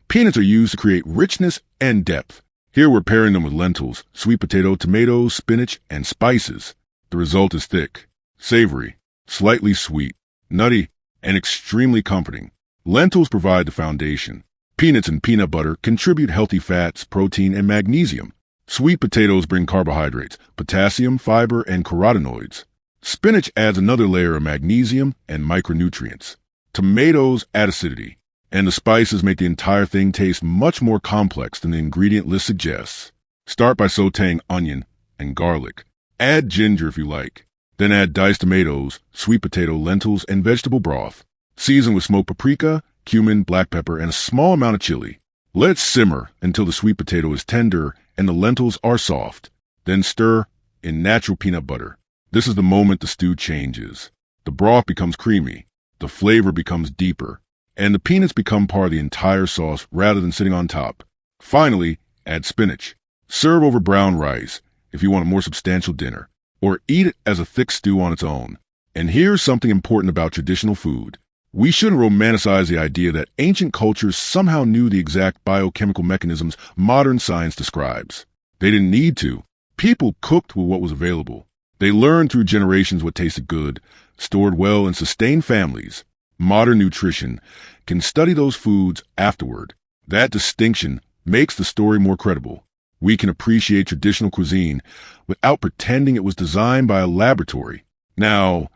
peanuts are used to create richness and depth. Here we're pairing them with lentils, sweet potato, tomatoes, spinach, and spices. The result is thick, savory, slightly sweet, nutty, and extremely comforting. Lentils provide the foundation. Peanuts and peanut butter contribute healthy fats, protein, and magnesium. Sweet potatoes bring carbohydrates, potassium, fiber, and carotenoids. Spinach adds another layer of magnesium and micronutrients. Tomatoes add acidity. And the spices make the entire thing taste much more complex than the ingredient list suggests. Start by sautéing onion and garlic. Add ginger if you like. Then add diced tomatoes, sweet potato, lentils, and vegetable broth. Season with smoked paprika, cumin, black pepper, and a small amount of chili. Let it simmer until the sweet potato is tender and the lentils are soft. Then stir in natural peanut butter. This is the moment the stew changes. The broth becomes creamy, the flavor becomes deeper, and the peanuts become part of the entire sauce rather than sitting on top. Finally, add spinach. Serve over brown rice if you want a more substantial dinner, or eat it as a thick stew on its own. And here's something important about traditional food. We shouldn't romanticize the idea that ancient cultures somehow knew the exact biochemical mechanisms modern science describes. They didn't need to. People cooked with what was available. They learned through generations what tasted good, stored well, and sustained families. Modern nutrition can study those foods afterward. That distinction makes the story more credible. We can appreciate traditional cuisine without pretending it was designed by a laboratory. Now,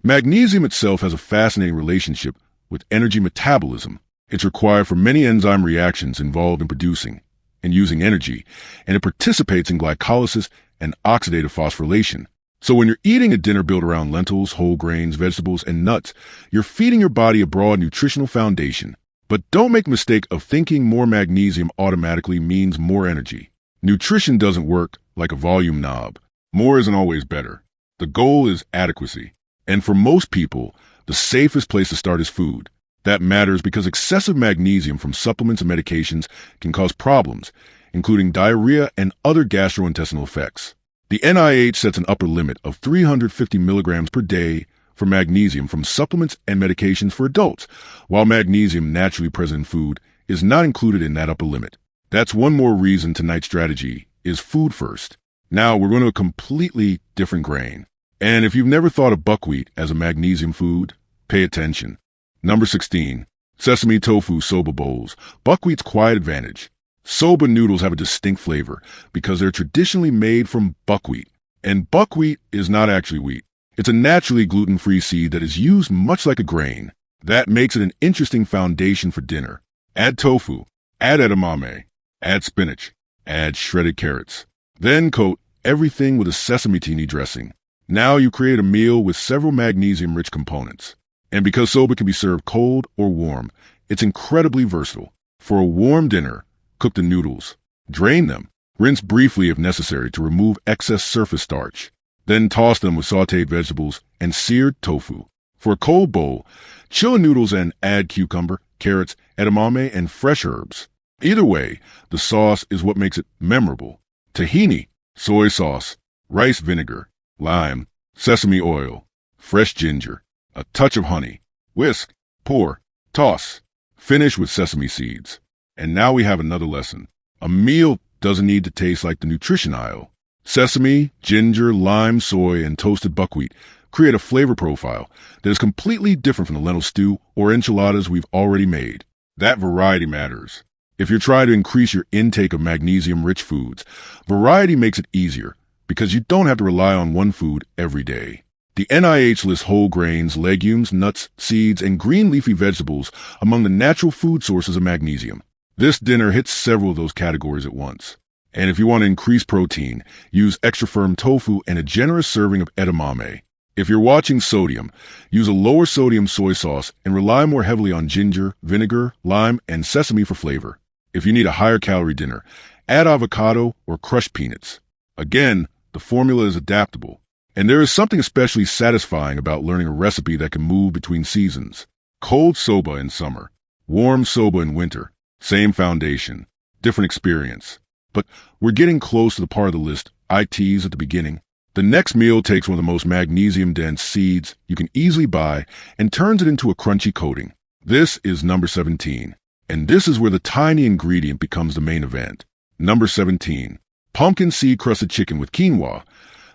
magnesium itself has a fascinating relationship with energy metabolism. It's required for many enzyme reactions involved in producing and using energy, and it participates in glycolysis and oxidative phosphorylation. So when you're eating a dinner built around lentils, whole grains, vegetables, and nuts, you're feeding your body a broad nutritional foundation. But don't make the mistake of thinking more magnesium automatically means more energy. Nutrition doesn't work like a volume knob. More isn't always better. The goal is adequacy. And for most people, the safest place to start is food. That matters because excessive magnesium from supplements and medications can cause problems, including diarrhea and other gastrointestinal effects. The NIH sets an upper limit of 350 milligrams per day for magnesium from supplements and medications for adults, while magnesium naturally present in food is not included in that upper limit. That's one more reason tonight's strategy is food first. Now we're going to a completely different grain. And if you've never thought of buckwheat as a magnesium food, pay attention. Number 16. Sesame tofu soba bowls. Buckwheat's quiet advantage. Soba noodles have a distinct flavor because they're traditionally made from buckwheat. And buckwheat is not actually wheat. It's a naturally gluten-free seed that is used much like a grain. That makes it an interesting foundation for dinner. Add tofu. Add edamame. Add spinach. Add shredded carrots. Then coat everything with a sesame tahini dressing. Now you create a meal with several magnesium-rich components. And because soba can be served cold or warm, it's incredibly versatile. For a warm dinner, cook the noodles. Drain them. Rinse briefly if necessary to remove excess surface starch. Then toss them with sautéed vegetables and seared tofu. For a cold bowl, chill the noodles and add cucumber, carrots, edamame, and fresh herbs. Either way, the sauce is what makes it memorable. Tahini, soy sauce, rice vinegar, lime, sesame oil, fresh ginger, a touch of honey. Whisk, pour, toss. Finish with sesame seeds. And now we have another lesson. A meal doesn't need to taste like the nutrition aisle. Sesame, ginger, lime, soy, and toasted buckwheat create a flavor profile that is completely different from the lentil stew or enchiladas we've already made. That variety matters. If you're trying to increase your intake of magnesium-rich foods, variety makes it easier because you don't have to rely on one food every day. The NIH lists whole grains, legumes, nuts, seeds, and green leafy vegetables among the natural food sources of magnesium. This dinner hits several of those categories at once. And if you want to increase protein, use extra firm tofu and a generous serving of edamame. If you're watching sodium, use a lower sodium soy sauce and rely more heavily on ginger, vinegar, lime, and sesame for flavor. If you need a higher calorie dinner, add avocado or crushed peanuts. Again, the formula is adaptable. And there is something especially satisfying about learning a recipe that can move between seasons. Cold soba in summer, warm soba in winter. Same foundation, different experience. But we're getting close to the part of the list I teased at the beginning. The next meal takes one of the most magnesium-dense seeds you can easily buy and turns it into a crunchy coating. This is number 17. And this is where the tiny ingredient becomes the main event. Number 17. Pumpkin seed-crusted chicken with quinoa.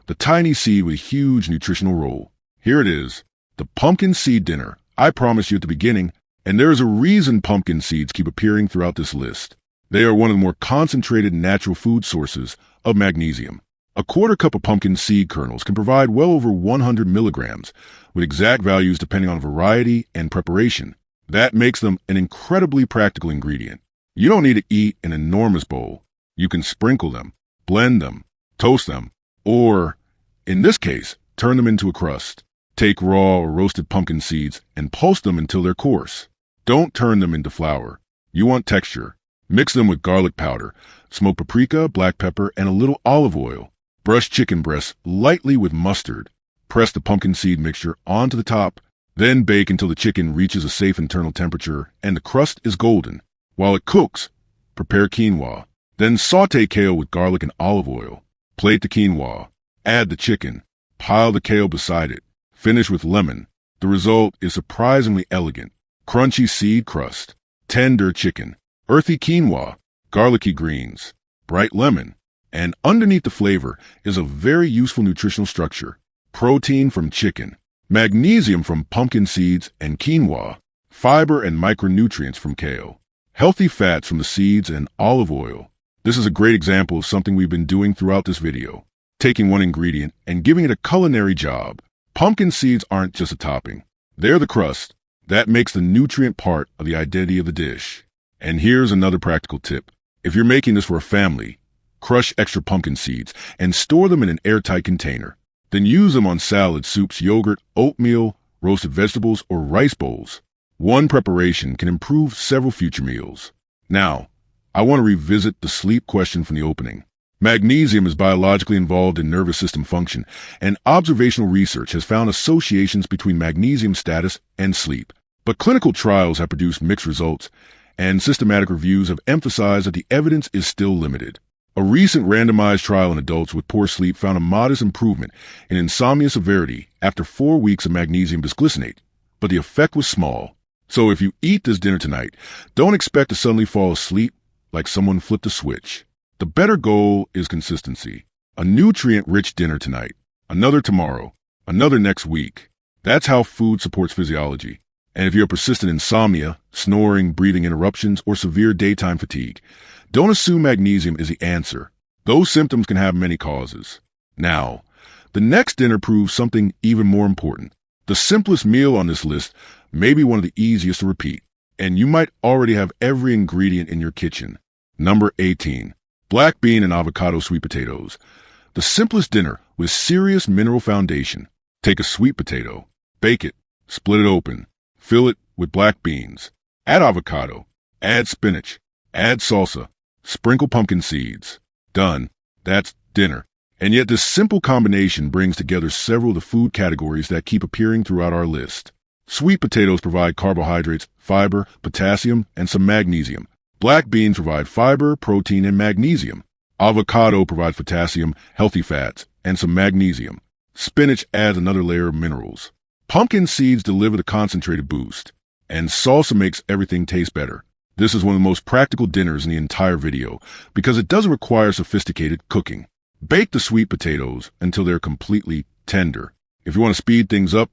The tiny seed with a huge nutritional role. Here it is. The pumpkin seed dinner. I promised you at the beginning. And there is a reason pumpkin seeds keep appearing throughout this list. They are one of the more concentrated natural food sources of magnesium. A quarter cup of pumpkin seed kernels can provide well over 100 milligrams, with exact values depending on variety and preparation. That makes them an incredibly practical ingredient. You don't need to eat an enormous bowl. You can sprinkle them, blend them, toast them, or, in this case, turn them into a crust. Take raw or roasted pumpkin seeds and pulse them until they're coarse. Don't turn them into flour. You want texture. Mix them with garlic powder, smoked paprika, black pepper, and a little olive oil. Brush chicken breasts lightly with mustard. Press the pumpkin seed mixture onto the top. Then bake until the chicken reaches a safe internal temperature and the crust is golden. While it cooks, prepare quinoa. Then saute kale with garlic and olive oil. Plate the quinoa. Add the chicken. Pile the kale beside it. Finish with lemon. The result is surprisingly elegant. Crunchy seed crust. Tender chicken. Earthy quinoa. Garlicky greens. Bright lemon. And underneath the flavor is a very useful nutritional structure. protein from chicken, magnesium from pumpkin seeds and quinoa, fiber and micronutrients from kale, healthy fats from the seeds and olive oil. This is a great example of something we've been doing throughout this video, taking one ingredient and giving it a culinary job. Pumpkin seeds aren't just a topping. They're the crust. That makes the nutrient part of the identity of the dish. And here's another practical tip. If you're making this for a family, crush extra pumpkin seeds and store them in an airtight container. Then use them on salads, soups, yogurt, oatmeal, roasted vegetables, or rice bowls. One preparation can improve several future meals. Now, I want to revisit the sleep question from the opening. Magnesium is biologically involved in nervous system function, and observational research has found associations between magnesium status and sleep. But clinical trials have produced mixed results, and systematic reviews have emphasized that the evidence is still limited. A recent randomized trial in adults with poor sleep found a modest improvement in insomnia severity after 4 weeks of magnesium bisglycinate, but the effect was small. So if you eat this dinner tonight, don't expect to suddenly fall asleep like someone flipped a switch. The better goal is consistency. A nutrient-rich dinner tonight, another tomorrow, another next week. That's how food supports physiology. And if you have persistent insomnia, snoring, breathing interruptions, or severe daytime fatigue, don't assume magnesium is the answer. Those symptoms can have many causes. Now, the next dinner proves something even more important. The simplest meal on this list may be one of the easiest to repeat, and you might already have every ingredient in your kitchen. Number 18. Black bean and avocado sweet potatoes. The simplest dinner with serious mineral foundation. Take a sweet potato, bake it, split it open, fill it with black beans, add avocado, add spinach, add salsa, sprinkle pumpkin seeds. Done. That's dinner. And yet this simple combination brings together several of the food categories that keep appearing throughout our list. Sweet potatoes provide carbohydrates, fiber, potassium, and some magnesium. Black beans provide fiber, protein, and magnesium. Avocado provides potassium, healthy fats, and some magnesium. Spinach adds another layer of minerals. Pumpkin seeds deliver the concentrated boost. And salsa makes everything taste better. This is one of the most practical dinners in the entire video because it doesn't require sophisticated cooking. Bake the sweet potatoes until they're completely tender. If you want to speed things up,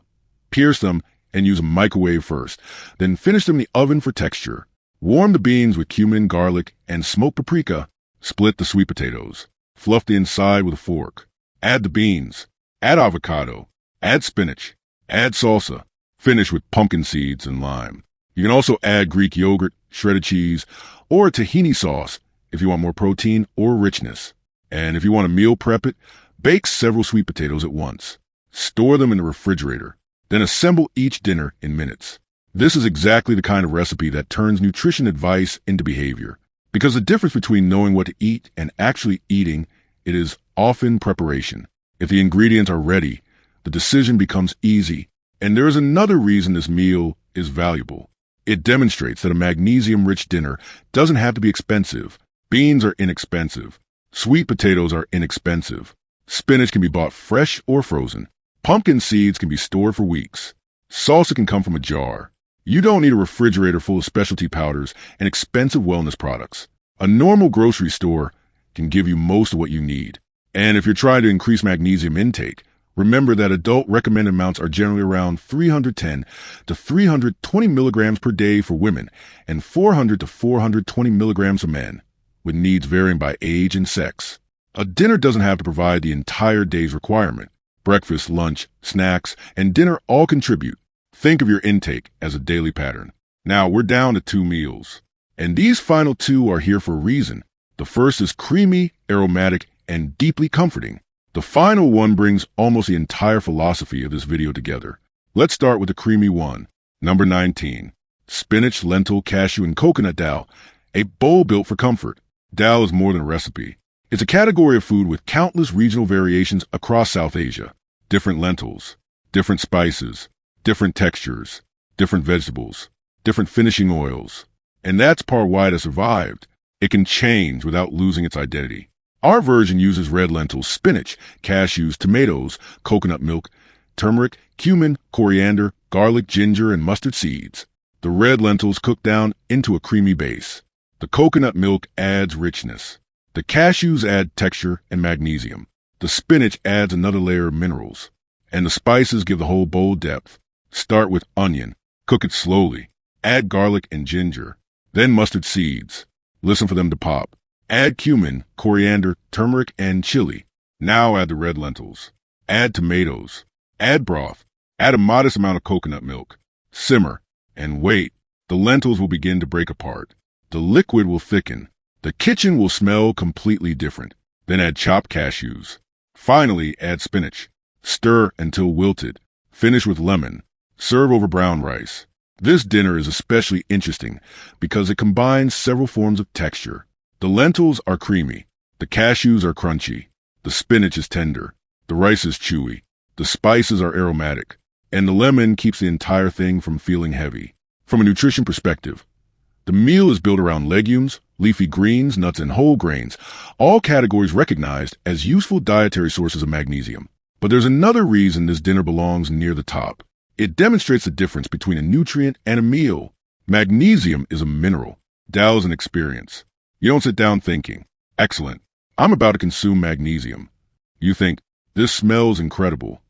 pierce them and use a microwave first. Then finish them in the oven for texture. Warm the beans with cumin, garlic, and smoked paprika. Split the sweet potatoes. Fluff the inside with a fork. Add the beans. Add avocado. Add spinach. Add salsa. Finish with pumpkin seeds and lime. You can also add Greek yogurt, shredded cheese, or a tahini sauce if you want more protein or richness. And if you want to meal prep it, bake several sweet potatoes at once. Store them in the refrigerator. Then assemble each dinner in minutes. This is exactly the kind of recipe that turns nutrition advice into behavior. Because the difference between knowing what to eat and actually eating it is often preparation. If the ingredients are ready, the decision becomes easy. And there is another reason this meal is valuable. It demonstrates that a magnesium-rich dinner doesn't have to be expensive. Beans are inexpensive. Sweet potatoes are inexpensive. Spinach can be bought fresh or frozen. Pumpkin seeds can be stored for weeks. Salsa can come from a jar. You don't need a refrigerator full of specialty powders and expensive wellness products. A normal grocery store can give you most of what you need. And if you're trying to increase magnesium intake, remember that adult recommended amounts are generally around 310 to 320 milligrams per day for women and 400 to 420 milligrams for men, with needs varying by age and sex. A dinner doesn't have to provide the entire day's requirement. Breakfast, lunch, snacks, and dinner all contribute. Think of your intake as a daily pattern. Now we're down to 2 meals. And these final 2 are here for a reason. The first is creamy, aromatic, and deeply comforting. The final one brings almost the entire philosophy of this video together. Let's start with the creamy one. Number 19. Spinach, lentil, cashew, and coconut dal. A bowl built for comfort. Dal is more than a recipe. It's a category of food with countless regional variations across South Asia. Different lentils, different spices, different textures, different vegetables, different finishing oils. And that's part why it has survived. It can change without losing its identity. Our version uses red lentils, spinach, cashews, tomatoes, coconut milk, turmeric, cumin, coriander, garlic, ginger, and mustard seeds. The red lentils cook down into a creamy base. The coconut milk adds richness. The cashews add texture and magnesium. The spinach adds another layer of minerals. and the spices give the whole bowl depth. Start with onion. Cook it slowly. Add garlic and ginger. Then mustard seeds. Listen for them to pop. Add cumin, coriander, turmeric, and chili. Now add the red lentils. Add tomatoes. Add broth. Add a modest amount of coconut milk. Simmer and wait. The lentils will begin to break apart. The liquid will thicken. The kitchen will smell completely different. Then add chopped cashews. Finally, add spinach. Stir until wilted. Finish with lemon. Serve over brown rice. This dinner is especially interesting because it combines several forms of texture. The lentils are creamy. The cashews are crunchy. The spinach is tender. The rice is chewy. The spices are aromatic. And the lemon keeps the entire thing from feeling heavy. From a nutrition perspective, the meal is built around legumes, leafy greens, nuts, and whole grains, all categories recognized as useful dietary sources of magnesium. But there's another reason this dinner belongs near the top. It demonstrates the difference between a nutrient and a meal. Magnesium is a mineral. Tao is an experience. You don't sit down thinking, excellent, I'm about to consume magnesium. You think, this smells incredible.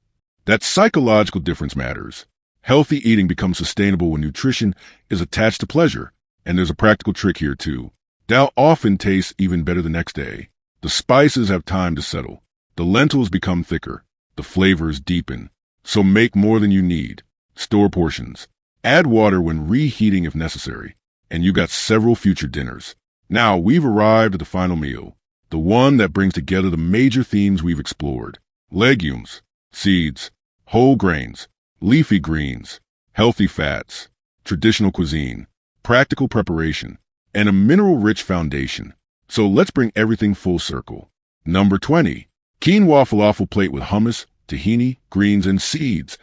That psychological difference matters. Healthy eating becomes sustainable when nutrition is attached to pleasure. And there's a practical trick here too. Tao often tastes even better the next day. The spices have time to settle. The lentils become thicker. The flavors deepen. So make more than you need. Store portions. Add water when reheating if necessary. And you got several future dinners. Now we've arrived at the final meal. The one that brings together the major themes we've explored. Legumes, seeds, whole grains, leafy greens, healthy fats, traditional cuisine, practical preparation, and a mineral-rich foundation. So let's bring everything full circle. Number 20. Quinoa falafel plate with hummus, tahini, greens, and seeds.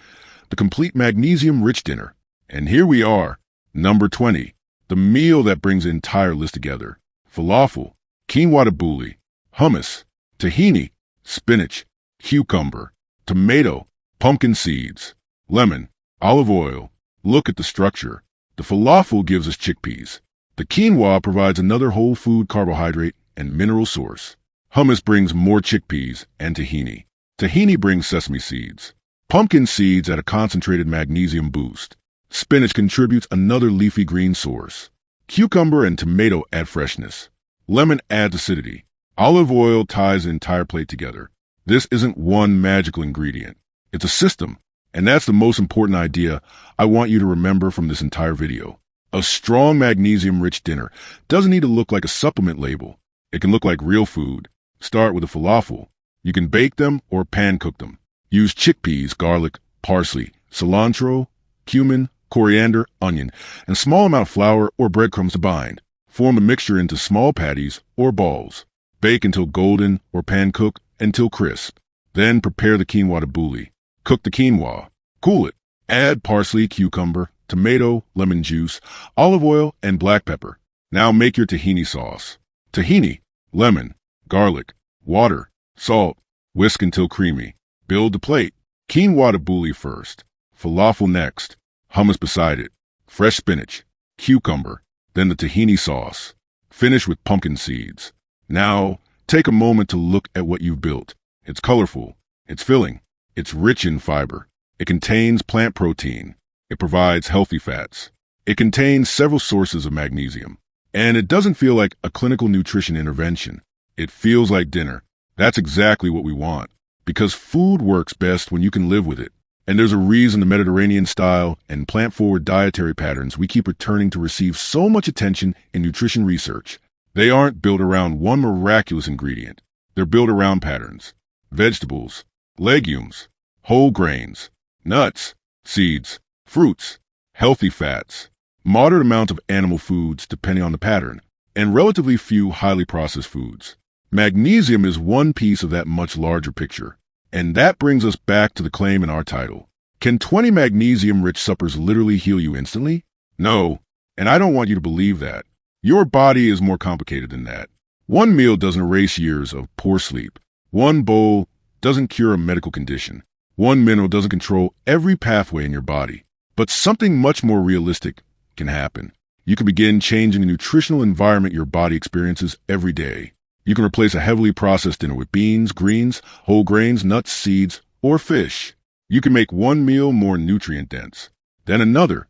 The complete magnesium-rich dinner. And here we are. Number 20. The meal that brings the entire list together. Falafel, quinoa tabbouleh, hummus, tahini, spinach, cucumber, tomato, pumpkin seeds, lemon, olive oil. Look at the structure. The falafel gives us chickpeas. The quinoa provides another whole food carbohydrate and mineral source. Hummus brings more chickpeas and tahini. Tahini brings sesame seeds. Pumpkin seeds add a concentrated magnesium boost. Spinach contributes another leafy green source. Cucumber and tomato add freshness. Lemon adds acidity. Olive oil ties the entire plate together. This isn't one magical ingredient. It's a system. And that's the most important idea I want you to remember from this entire video. A strong magnesium-rich dinner doesn't need to look like a supplement label. It can look like real food. Start with a falafel. You can bake them or pan-cook them. Use chickpeas, garlic, parsley, cilantro, cumin, coriander, onion, and small amount of flour or breadcrumbs to bind. Form the mixture into small patties or balls. Bake until golden or pan-cook until crisp. Then prepare the quinoa tabbouleh. Cook the quinoa. Cool it. Add parsley, cucumber, tomato, lemon juice, olive oil, and black pepper. Now make your tahini sauce. Tahini, lemon, garlic, water, salt. Whisk until creamy. Build the plate. Quinoa tabbouleh first. Falafel next. Hummus beside it. Fresh spinach. Cucumber. Then the tahini sauce. Finish with pumpkin seeds. Now, take a moment to look at what you've built. It's colorful. It's filling. It's rich in fiber. It contains plant protein. It provides healthy fats. It contains several sources of magnesium. And it doesn't feel like a clinical nutrition intervention. It feels like dinner. That's exactly what we want. Because food works best when you can live with it. And there's a reason the Mediterranean style and plant-forward dietary patterns we keep returning to receive so much attention in nutrition research. They aren't built around one miraculous ingredient. They're built around patterns. Vegetables, legumes, whole grains, nuts, seeds, fruits, healthy fats, moderate amounts of animal foods depending on the pattern, and relatively few highly processed foods. Magnesium is one piece of that much larger picture. And that brings us back to the claim in our title. Can 20 magnesium-rich suppers literally heal you instantly? No, and I don't want you to believe that. Your body is more complicated than that. One meal doesn't erase years of poor sleep. One bowl doesn't cure a medical condition. One mineral doesn't control every pathway in your body. But something much more realistic can happen. You can begin changing the nutritional environment your body experiences every day. You can replace a heavily processed dinner with beans, greens, whole grains, nuts, seeds, or fish. You can make one meal more nutrient-dense, then another,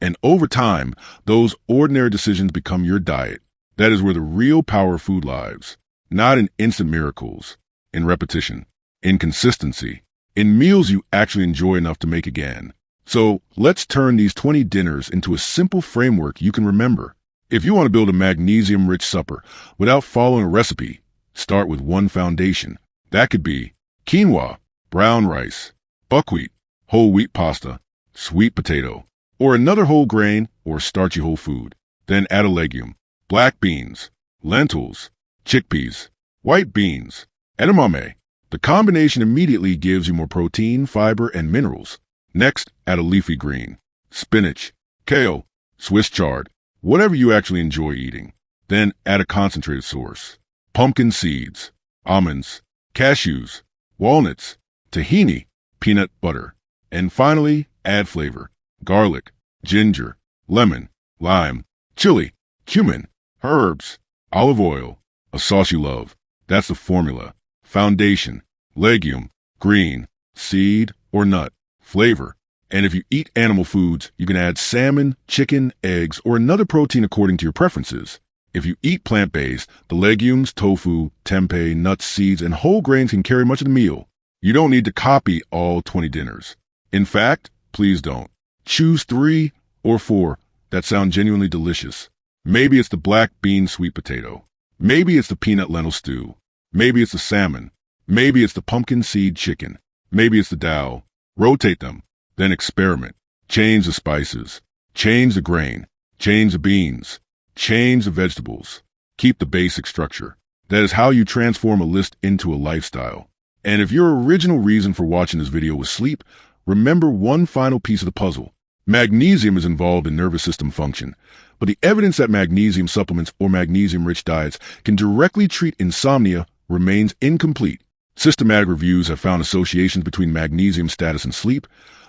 and over time, those ordinary decisions become your diet. That is where the real power of food lies, not in instant miracles, in repetition, in consistency, in meals you actually enjoy enough to make again. So let's turn these 20 dinners into a simple framework you can remember. If you want to build a magnesium-rich supper without following a recipe, start with one foundation. That could be quinoa, brown rice, buckwheat, whole wheat pasta, sweet potato, or another whole grain or starchy whole food. Then add a legume, black beans, lentils, chickpeas, white beans, edamame. The combination immediately gives you more protein, fiber, and minerals. Next, add a leafy green, spinach, kale, Swiss chard, whatever you actually enjoy eating. Then add a concentrated source, pumpkin seeds, almonds, cashews, walnuts, tahini, peanut butter. And finally, add flavor, garlic, ginger, lemon, lime, chili, cumin, herbs, olive oil, a sauce you love. That's the formula. Foundation, legume, green, seed, or nut, flavor. And if you eat animal foods, you can add salmon, chicken, eggs, or another protein according to your preferences. If you eat plant-based, the legumes, tofu, tempeh, nuts, seeds, and whole grains can carry much of the meal. You don't need to copy all 20 dinners. In fact, please don't. Choose 3 or 4 that sound genuinely delicious. Maybe it's the black bean sweet potato. Maybe it's the peanut lentil stew. Maybe it's the salmon. Maybe it's the pumpkin seed chicken. Maybe it's the dal. Rotate them. Then experiment. Change the spices. Change the grain. Change the beans. Change the vegetables. Keep the basic structure. That is how you transform a list into a lifestyle. And if your original reason for watching this video was sleep, remember one final piece of the puzzle. Magnesium is involved in nervous system function, but the evidence that magnesium supplements or magnesium-rich diets can directly treat insomnia remains incomplete. Systematic reviews have found associations between magnesium status and sleep,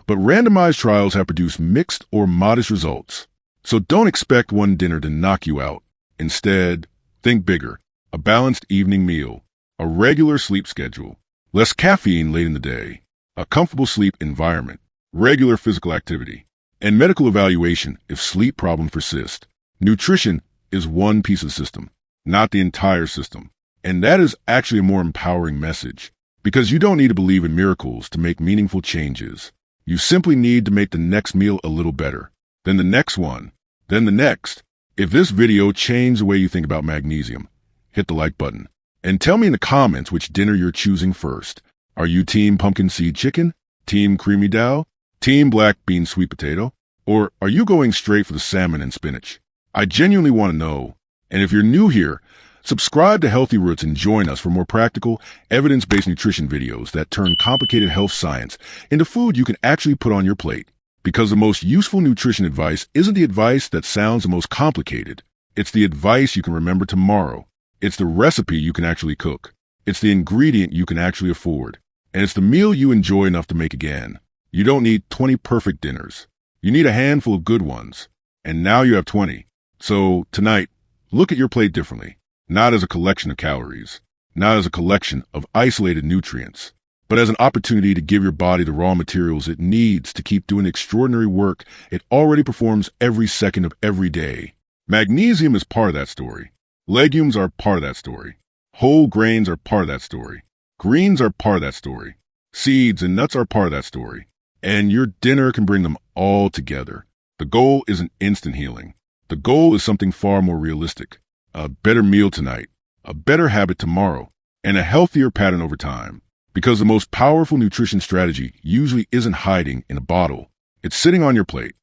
but randomized trials have produced mixed or modest results. So don't expect one dinner to knock you out. Instead, think bigger. A balanced evening meal, a regular sleep schedule, less caffeine late in the day, a comfortable sleep environment, regular physical activity, and medical evaluation if sleep problems persist. Nutrition is one piece of the system, not the entire system. And that is actually a more empowering message, because you don't need to believe in miracles to make meaningful changes. You simply need to make the next meal a little better, then the next one, then the next. If this video changed the way you think about magnesium, hit the like button. And tell me in the comments which dinner you're choosing first. Are you team pumpkin seed chicken, team creamy dal, team black bean sweet potato, or are you going straight for the salmon and spinach? I genuinely want to know. And if you're new here, subscribe to Healthy Rootz and join us for more practical, evidence-based nutrition videos that turn complicated health science into food you can actually put on your plate. Because the most useful nutrition advice isn't the advice that sounds the most complicated. It's the advice you can remember tomorrow. It's the recipe you can actually cook. It's the ingredient you can actually afford. And it's the meal you enjoy enough to make again. You don't need 20 perfect dinners. You need a handful of good ones. And now you have 20. So tonight, look at your plate differently. Not as a collection of calories, not as a collection of isolated nutrients, but as an opportunity to give your body the raw materials it needs to keep doing the extraordinary work it already performs every second of every day. Magnesium is part of that story. Legumes are part of that story. Whole grains are part of that story. Greens are part of that story. Seeds and nuts are part of that story. And your dinner can bring them all together. The goal isn't instant healing. The goal is something far more realistic. A better meal tonight, a better habit tomorrow, and a healthier pattern over time. Because the most powerful nutrition strategy usually isn't hiding in a bottle. It's sitting on your plate.